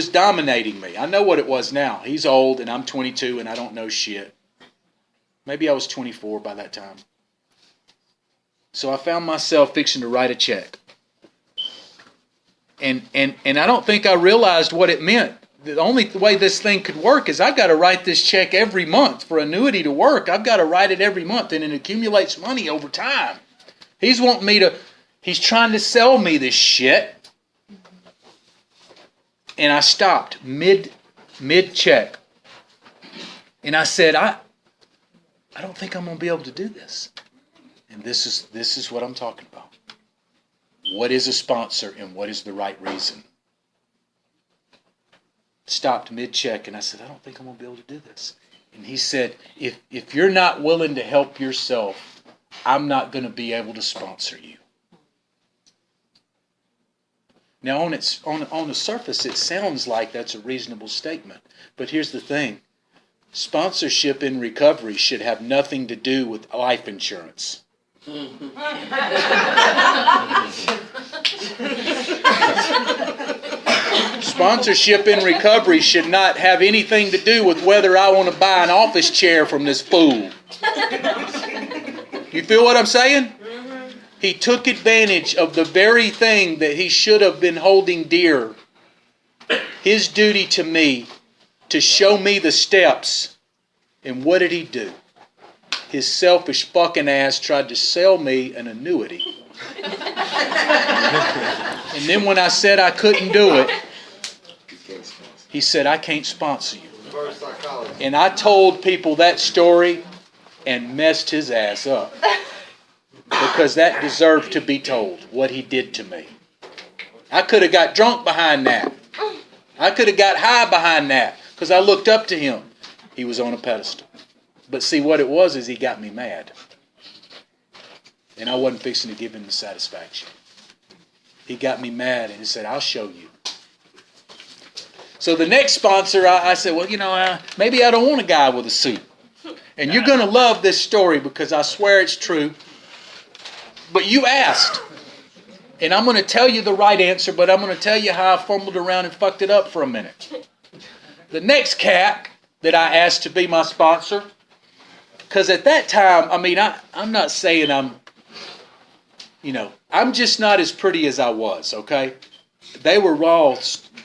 dominating me. I know what it was now. He's old and I'm 22 and I don't know shit. Maybe I was 24 by that time. So I found myself fixing to write a check. And I don't think I realized what it meant. The only way this thing could work is I've got to write this check every month. For annuity to work, I've got to write it every month, and it accumulates money over time. He's trying to sell me this shit. And I stopped mid check. And I said, I don't think I'm going to be able to do this. And this is what I'm talking about. What is a sponsor and what is the right reason? Stopped mid-check and I said, I don't think I'm going to be able to do this. And he said, if you're not willing to help yourself, I'm not going to be able to sponsor you. Now on the surface, it sounds like that's a reasonable statement. But here's the thing. Sponsorship in recovery should have nothing to do with life insurance. Sponsorship in recovery should not have anything to do with whether I want to buy an office chair from this fool. You feel what I'm saying? He took advantage of the very thing that he should have been holding dear. His duty to me, to show me the steps. And what did he do? His selfish fucking ass tried to sell me an annuity. And then when I said I couldn't do it, he said, I can't sponsor you. And I told people that story and messed his ass up. Because that deserved to be told, what he did to me. I could have got drunk behind that. I could have got high behind that. Because I looked up to him. He was on a pedestal. But see, what it was is he got me mad. And I wasn't fixing to give him the satisfaction. He got me mad and he said, I'll show you. So the next sponsor, I said, well, maybe I don't want a guy with a suit. And you're going to love this story because I swear it's true. But you asked. And I'm going to tell you the right answer, but I'm going to tell you how I fumbled around and fucked it up for a minute. The next cat that I asked to be my sponsor, because at that time, I'm not saying I'm just not as pretty as I was, okay? They were all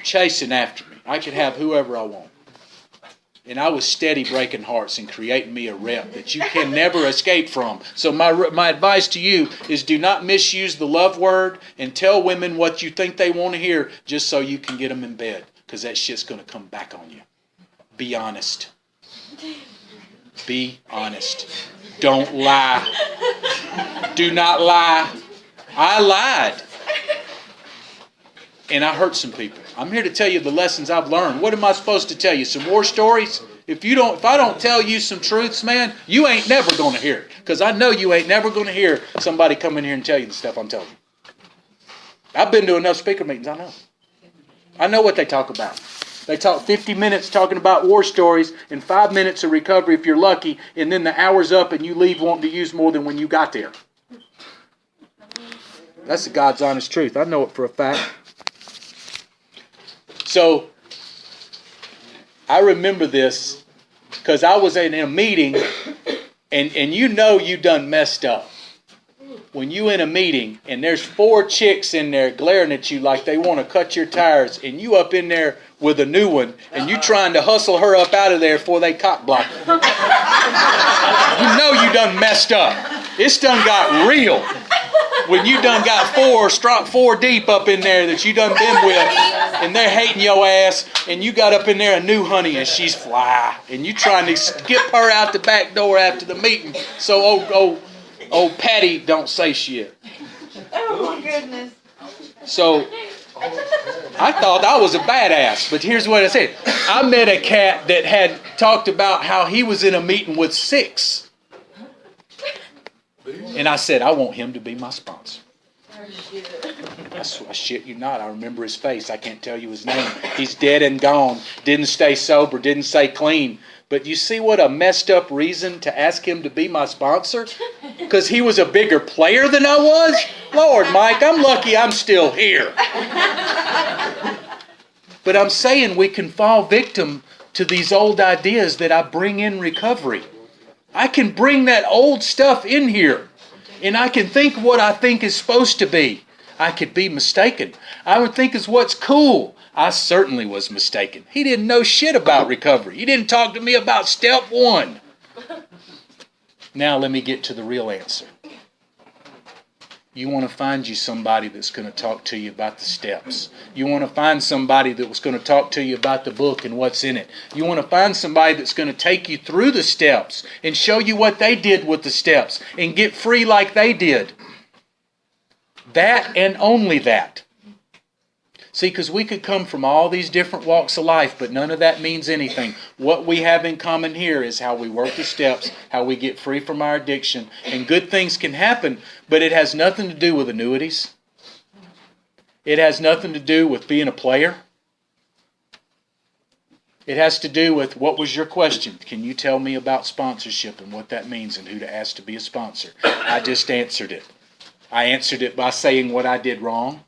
chasing after me. I could have whoever I want. And I was steady breaking hearts and creating me a rep that you can never escape from. So my advice to you is do not misuse the love word and tell women what you think they want to hear just so you can get them in bed. Because that shit's going to come back on you. Be honest. Be honest. Don't lie. Do not lie. I lied. And I hurt some people. I'm here to tell you the lessons I've learned. What am I supposed to tell you? Some war stories? If I don't tell you some truths, man, you ain't never going to hear it. Because I know you ain't never going to hear somebody come in here and tell you the stuff I'm telling you. I've been to enough speaker meetings, I know. I know what they talk about. They talk 50 minutes talking about war stories and 5 minutes of recovery if you're lucky, and then the hour's up and you leave wanting to use more than when you got there. That's the God's honest truth. I know it for a fact. So, I remember this because I was in a meeting, and you know you done messed up. When you in a meeting and there's 4 chicks in there glaring at you like they want to cut your tires, and you up in there with a new one, and you trying to hustle her up out of there before they cock block her. You know you done messed up. It's done got real. When you done got 4 deep up in there that you done been with, and they're hating your ass, and you got up in there a new honey and she's fly, and you trying to skip her out the back door after the meeting so old Patty don't say shit. Oh my goodness. So I thought I was a badass, but here's what I said. I met a cat that had talked about how he was in a meeting with 6. And I said, I want him to be my sponsor. I shit you not. I remember his face. I can't tell you his name. He's dead and gone. Didn't stay sober. Didn't stay clean. But you see what a messed up reason to ask him to be my sponsor? Because he was a bigger player than I was? Lord, Mike, I'm lucky I'm still here. But I'm saying we can fall victim to these old ideas that I bring in recovery. I can bring that old stuff in here, and I can think what I think is supposed to be. I could be mistaken. I would think is what's cool. I certainly was mistaken. He didn't know shit about recovery. He didn't talk to me about step 1. Now let me get to the real answer. You want to find you somebody that's going to talk to you about the steps. You want to find somebody that was going to talk to you about the book and what's in it. You want to find somebody that's going to take you through the steps and show you what they did with the steps and get free like they did. That and only that. See, because we could come from all these different walks of life, but none of that means anything. What we have in common here is how we work the steps, how we get free from our addiction, and good things can happen, but it has nothing to do with annuities. It has nothing to do with being a player. It has to do with, what was your question? Can you tell me about sponsorship and what that means and who to ask to be a sponsor? I just answered it. I answered it by saying what I did wrong,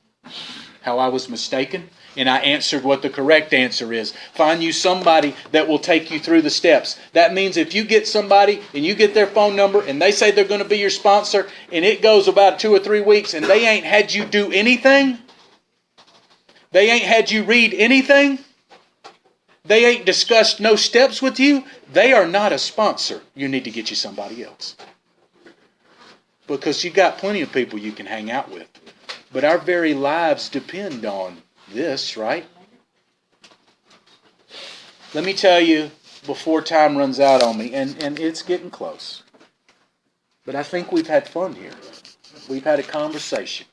how I was mistaken, and I answered what the correct answer is. Find you somebody that will take you through the steps. That means if you get somebody and you get their phone number and they say they're going to be your sponsor and it goes about 2 or 3 weeks and they ain't had you do anything, they ain't had you read anything, they ain't discussed no steps with you, they are not a sponsor. You need to get you somebody else. Because you got plenty of people you can hang out with. But our very lives depend on this, right? Let me tell you before time runs out on me, and it's getting close. But I think we've had fun here. We've had a conversation.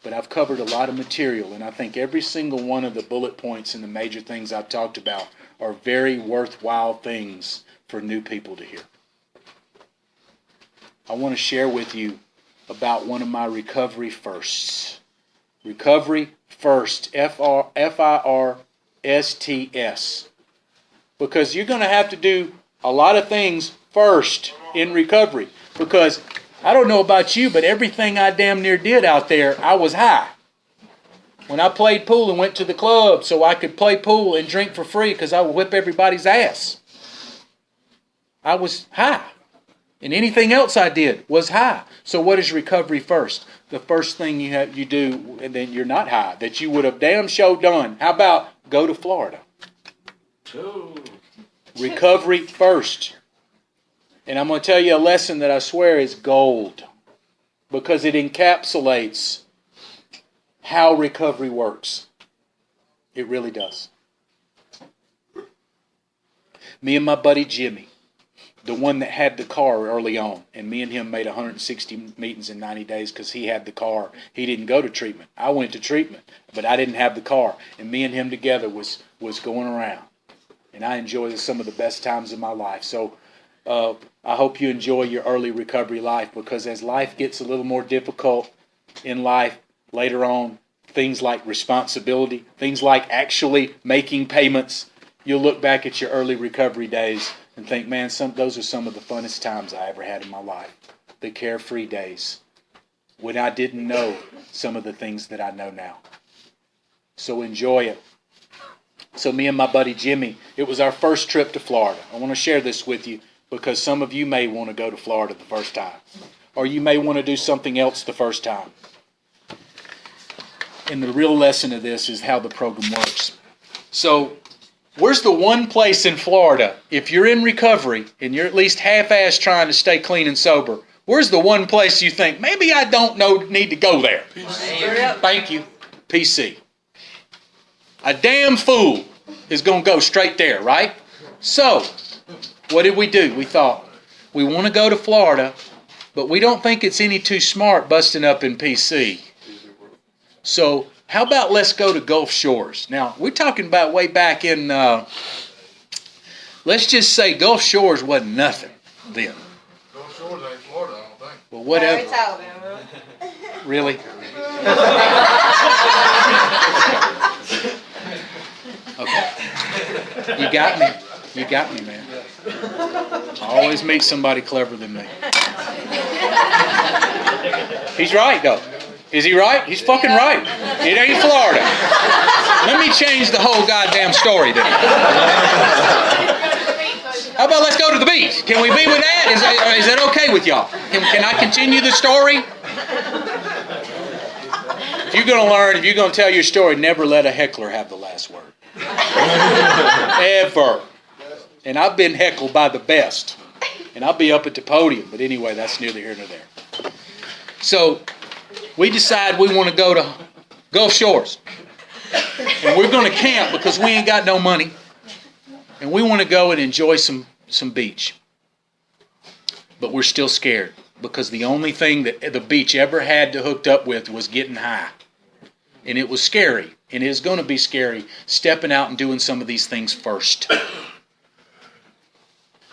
But I've covered a lot of material, and I think every single one of the bullet points and the major things I've talked about are very worthwhile things for new people to hear. I want to share with you about one of my recovery firsts. Recovery first, F-I-R-S-T-S. Because you're going to have to do a lot of things first in recovery. Because I don't know about you, but everything I damn near did out there, I was high. When I played pool and went to the club so I could play pool and drink for free because I would whip everybody's ass, I was high. And anything else I did was high. So what is recovery first? The first thing you do, and then you're not high, that you would have damn sure done. How about go to Florida? Oh. Recovery first. And I'm going to tell you a lesson that I swear is gold. Because it encapsulates how recovery works. It really does. Me and my buddy Jimmy, the one that had the car early on, and me and him made 160 meetings in 90 days because he had the car. He didn't go to treatment. I went to treatment, but I didn't have the car. And me and him together was going around. And I enjoyed some of the best times of my life. So I hope you enjoy your early recovery life, because as life gets a little more difficult in life later on, things like responsibility, things like actually making payments, you'll look back at your early recovery days and think, man, those are some of the funnest times I ever had in my life. The carefree days when I didn't know some of the things that I know now. So enjoy it. So me and my buddy Jimmy, it was our first trip to Florida. I want to share this with you because some of you may want to go to Florida the first time. Or you may want to do something else the first time. And the real lesson of this is how the program works. So, where's the one place in Florida, if you're in recovery and you're at least half-assed trying to stay clean and sober, where's the one place you think, maybe I don't need to go there? Thank you. PC. A damn fool is going to go straight there, right? So, what did we do? We thought, we want to go to Florida, but we don't think it's any too smart busting up in PC. So, how about let's go to Gulf Shores? Now, we're talking about way back in, let's just say Gulf Shores wasn't nothing then. Gulf Shores ain't Florida, I don't think. Well, whatever. No, it's Alabama. Really? Okay. You got me. You got me, man. I always meet somebody clever than me. He's right, though. Is he right? He's fucking right. It ain't Florida. Let me change the whole goddamn story then. How about let's go to the beach? Can we be with that? Is that okay with y'all? Can I continue the story? If you're going to learn, if you're going to tell your story, never let a heckler have the last word. Ever. And I've been heckled by the best. And I'll be up at the podium. But anyway, that's neither here nor there. So, we decide we want to go to Gulf Shores. And we're going to camp because we ain't got no money. And we want to go and enjoy some beach. But we're still scared because the only thing that the beach ever had to hooked up with was getting high. And it was scary. And it is going to be scary stepping out and doing some of these things first.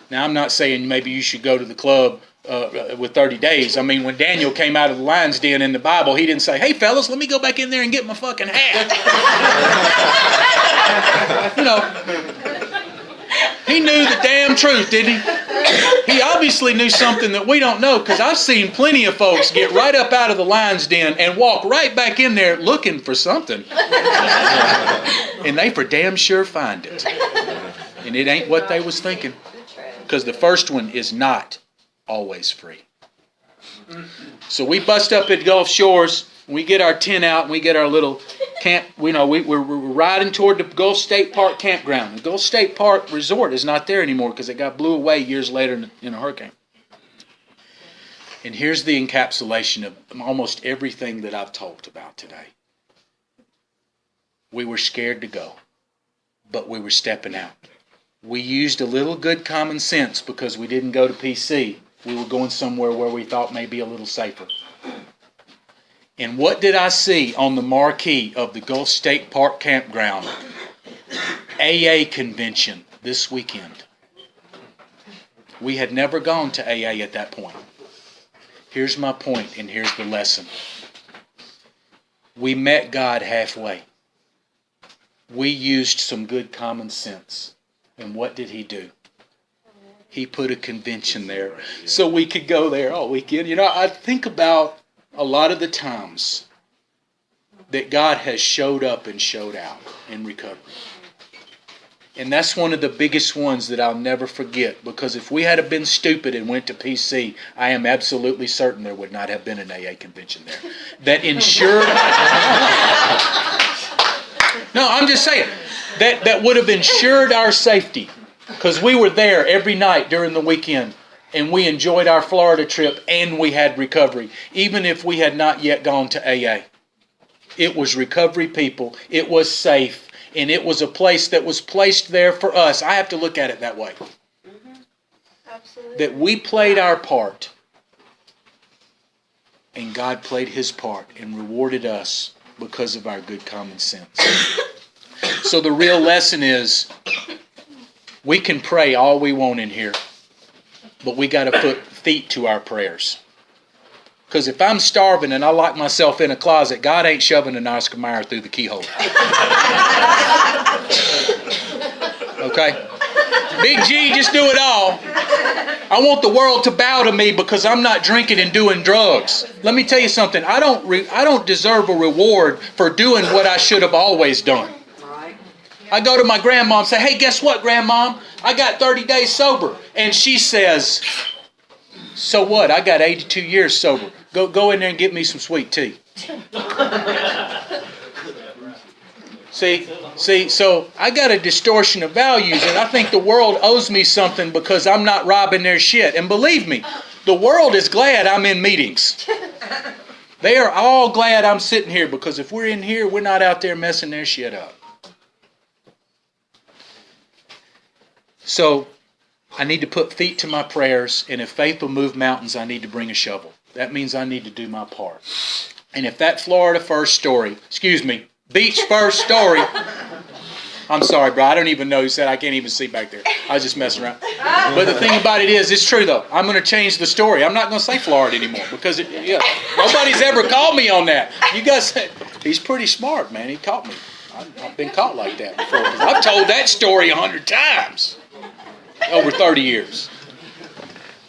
Now, I'm not saying maybe you should go to the club with 30 days. I mean, when Daniel came out of the lion's den in the Bible, he didn't say, hey, fellas, let me go back in there and get my fucking hat. You know, he knew the damn truth, didn't he? He obviously knew something that we don't know, because I've seen plenty of folks get right up out of the lion's den and walk right back in there looking for something. And they for damn sure find it. And it ain't what they was thinking. Because the first one is not always free. So we bust up at Gulf Shores, we get our tent out, and we get our little camp. We're riding toward the Gulf State Park campground. The Gulf State Park Resort is not there anymore because it got blew away years later in a hurricane. And here's the encapsulation of almost everything that I've talked about today. We were scared to go, but we were stepping out. We used a little good common sense because we didn't go to PC. We were going somewhere where we thought may be a little safer. And what did I see on the marquee of the Gulf State Park campground? AA convention this weekend. We had never gone to AA at that point. Here's my point, and here's the lesson. We met God halfway. We used some good common sense. And what did he do? He put a convention there so we could go there all weekend. You know, I think about a lot of the times that God has showed up and showed out in recovery. And that's one of the biggest ones that I'll never forget, because if we had been stupid and went to PC, I am absolutely certain there would not have been an AA convention there. That ensured... No, I'm just saying. That would have ensured our safety, because we were there every night during the weekend, and we enjoyed our Florida trip, and we had recovery, even if we had not yet gone to AA. It was recovery people. It was safe, and it was a place that was placed there for us. I have to look at it that way. Mm-hmm. Absolutely. That we played our part, and God played his part and rewarded us because of our good common sense. So the real lesson is, we can pray all we want in here, but we got to put feet to our prayers. Because if I'm starving and I lock myself in a closet, God ain't shoving an Oscar Mayer through the keyhole. Okay? Big G, just do it all. I want the world to bow to me because I'm not drinking and doing drugs. Let me tell you something. I don't deserve a reward for doing what I should have always done. I go to my grandma and say, hey, guess what, grandma? I got 30 days sober. And she says, so what? I got 82 years sober. Go in there and get me some sweet tea. See, so I got a distortion of values, and I think the world owes me something because I'm not robbing their shit. And believe me, the world is glad I'm in meetings. They are all glad I'm sitting here because if we're in here, we're not out there messing their shit up. So I need to put feet to my prayers, and if faith will move mountains, I need to bring a shovel. That means I need to do my part. And if that beach first story, I'm sorry, bro, I don't even know who said I can't even see back there. I was just messing around. But the thing about it is, it's true though. I'm going to change the story. I'm not going to say Florida anymore because nobody's ever called me on that. You guys say, he's pretty smart, man. He caught me. I've been caught like that before. I've told that story 100 times over 30 years.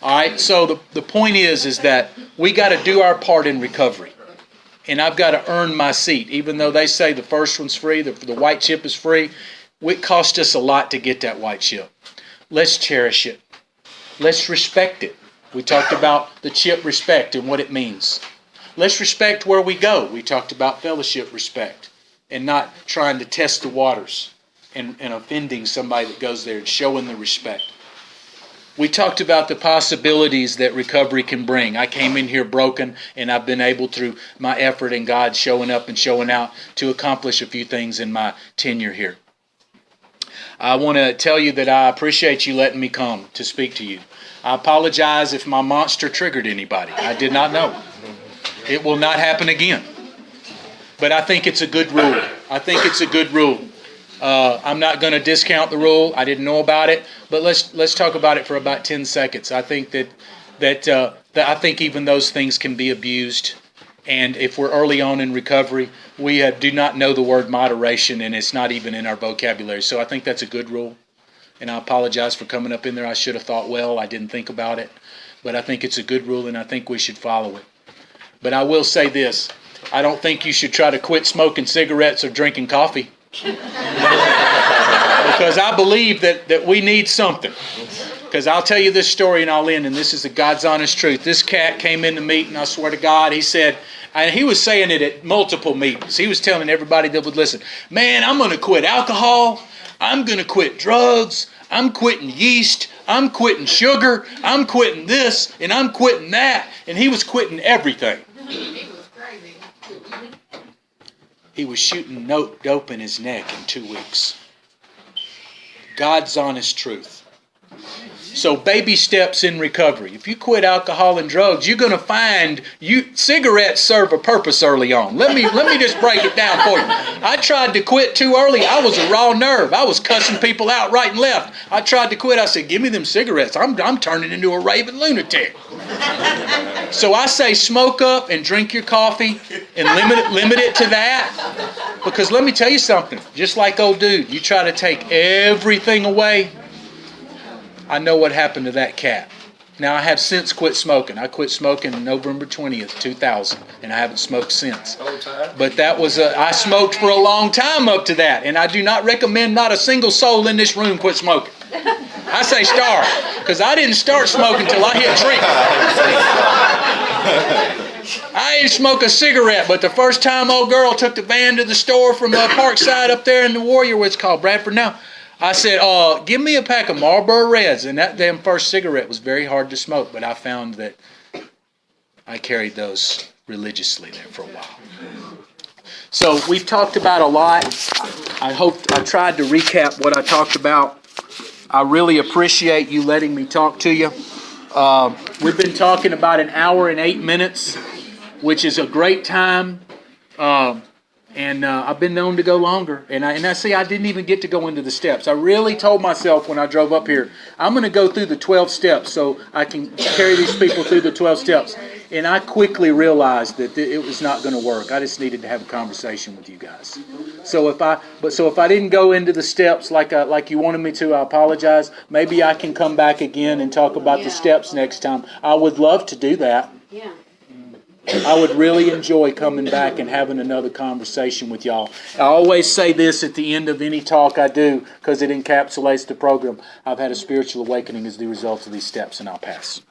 All right, so the point is that we got to do our part in recovery. And I've got to earn my seat. Even though they say the first one's free, the white chip is free, it cost us a lot to get that white chip. Let's cherish it. Let's respect it. We talked about the chip respect and what it means. Let's respect where we go. We talked about fellowship respect and not trying to test the waters and offending somebody that goes there and showing the respect. We talked about the possibilities that recovery can bring. I came in here broken, and I've been able, through my effort and God showing up and showing out, to accomplish a few things in my tenure here. I want to tell you that I appreciate you letting me come to speak to you. I apologize if my monster triggered anybody. I did not know. It will not happen again. But I think it's a good rule. I'm not going to discount the rule. I didn't know about it, but let's talk about it for about 10 seconds. I think that I think even those things can be abused, and if we're early on in recovery, we do not know the word moderation, and it's not even in our vocabulary. So I think that's a good rule, and I apologize for coming up in there. I should have thought well. I didn't think about it, but I think it's a good rule, and I think we should follow it. But I will say this: I don't think you should try to quit smoking cigarettes or drinking coffee. Because I believe that we need something. Because I'll tell you this story and I'll end, and this is the God's honest truth. This cat came in the meeting, I swear to God, he said, and he was saying it at multiple meetings. He was telling everybody that would listen, man, I'm going to quit alcohol, I'm going to quit drugs, I'm quitting yeast, I'm quitting sugar, I'm quitting this, and I'm quitting that. And he was quitting everything. He was shooting dope in his neck in 2 weeks. God's honest truth. So baby steps in recovery. If you quit alcohol and drugs, you're going to find cigarettes serve a purpose early on. Let me just break it down for you. I tried to quit too early. I was a raw nerve. I was cussing people out right and left. I tried to quit. I said, give me them cigarettes. I'm turning into a raving lunatic. So I say smoke up and drink your coffee and limit it to that. Because let me tell you something. Just like old dude, you try to take everything away. I know what happened to that cat. Now, I have since quit smoking. I quit smoking on November 20th, 2000, and I haven't smoked since. But that was I smoked for a long time up to that, and I do not recommend not a single soul in this room quit smoking. I say start, because I didn't start smoking until I hit drink. I didn't smoke a cigarette, but the first time old girl took the van to the store from Parkside up there in the Warrior, where it's called Bradford now, I said, give me a pack of Marlboro Reds. And that damn first cigarette was very hard to smoke, but I found that I carried those religiously there for a while. So we've talked about a lot. I tried to recap what I talked about. I really appreciate you letting me talk to you. We've been talking about 1 hour and 8 minutes, which is a great time. And I've been known to go longer. And I see I didn't even get to go into the steps. I really told myself when I drove up here, I'm going to go through the 12 steps so I can carry these people through the 12 steps. And I quickly realized that it was not going to work. I just needed to have a conversation with you guys. So if I didn't go into the steps like you wanted me to, I apologize. Maybe I can come back again and talk about the steps next time. I would love to do that. Yeah. I would really enjoy coming back and having another conversation with y'all. I always say this at the end of any talk I do because it encapsulates the program. I've had a spiritual awakening as the result of these steps, and I'll pass.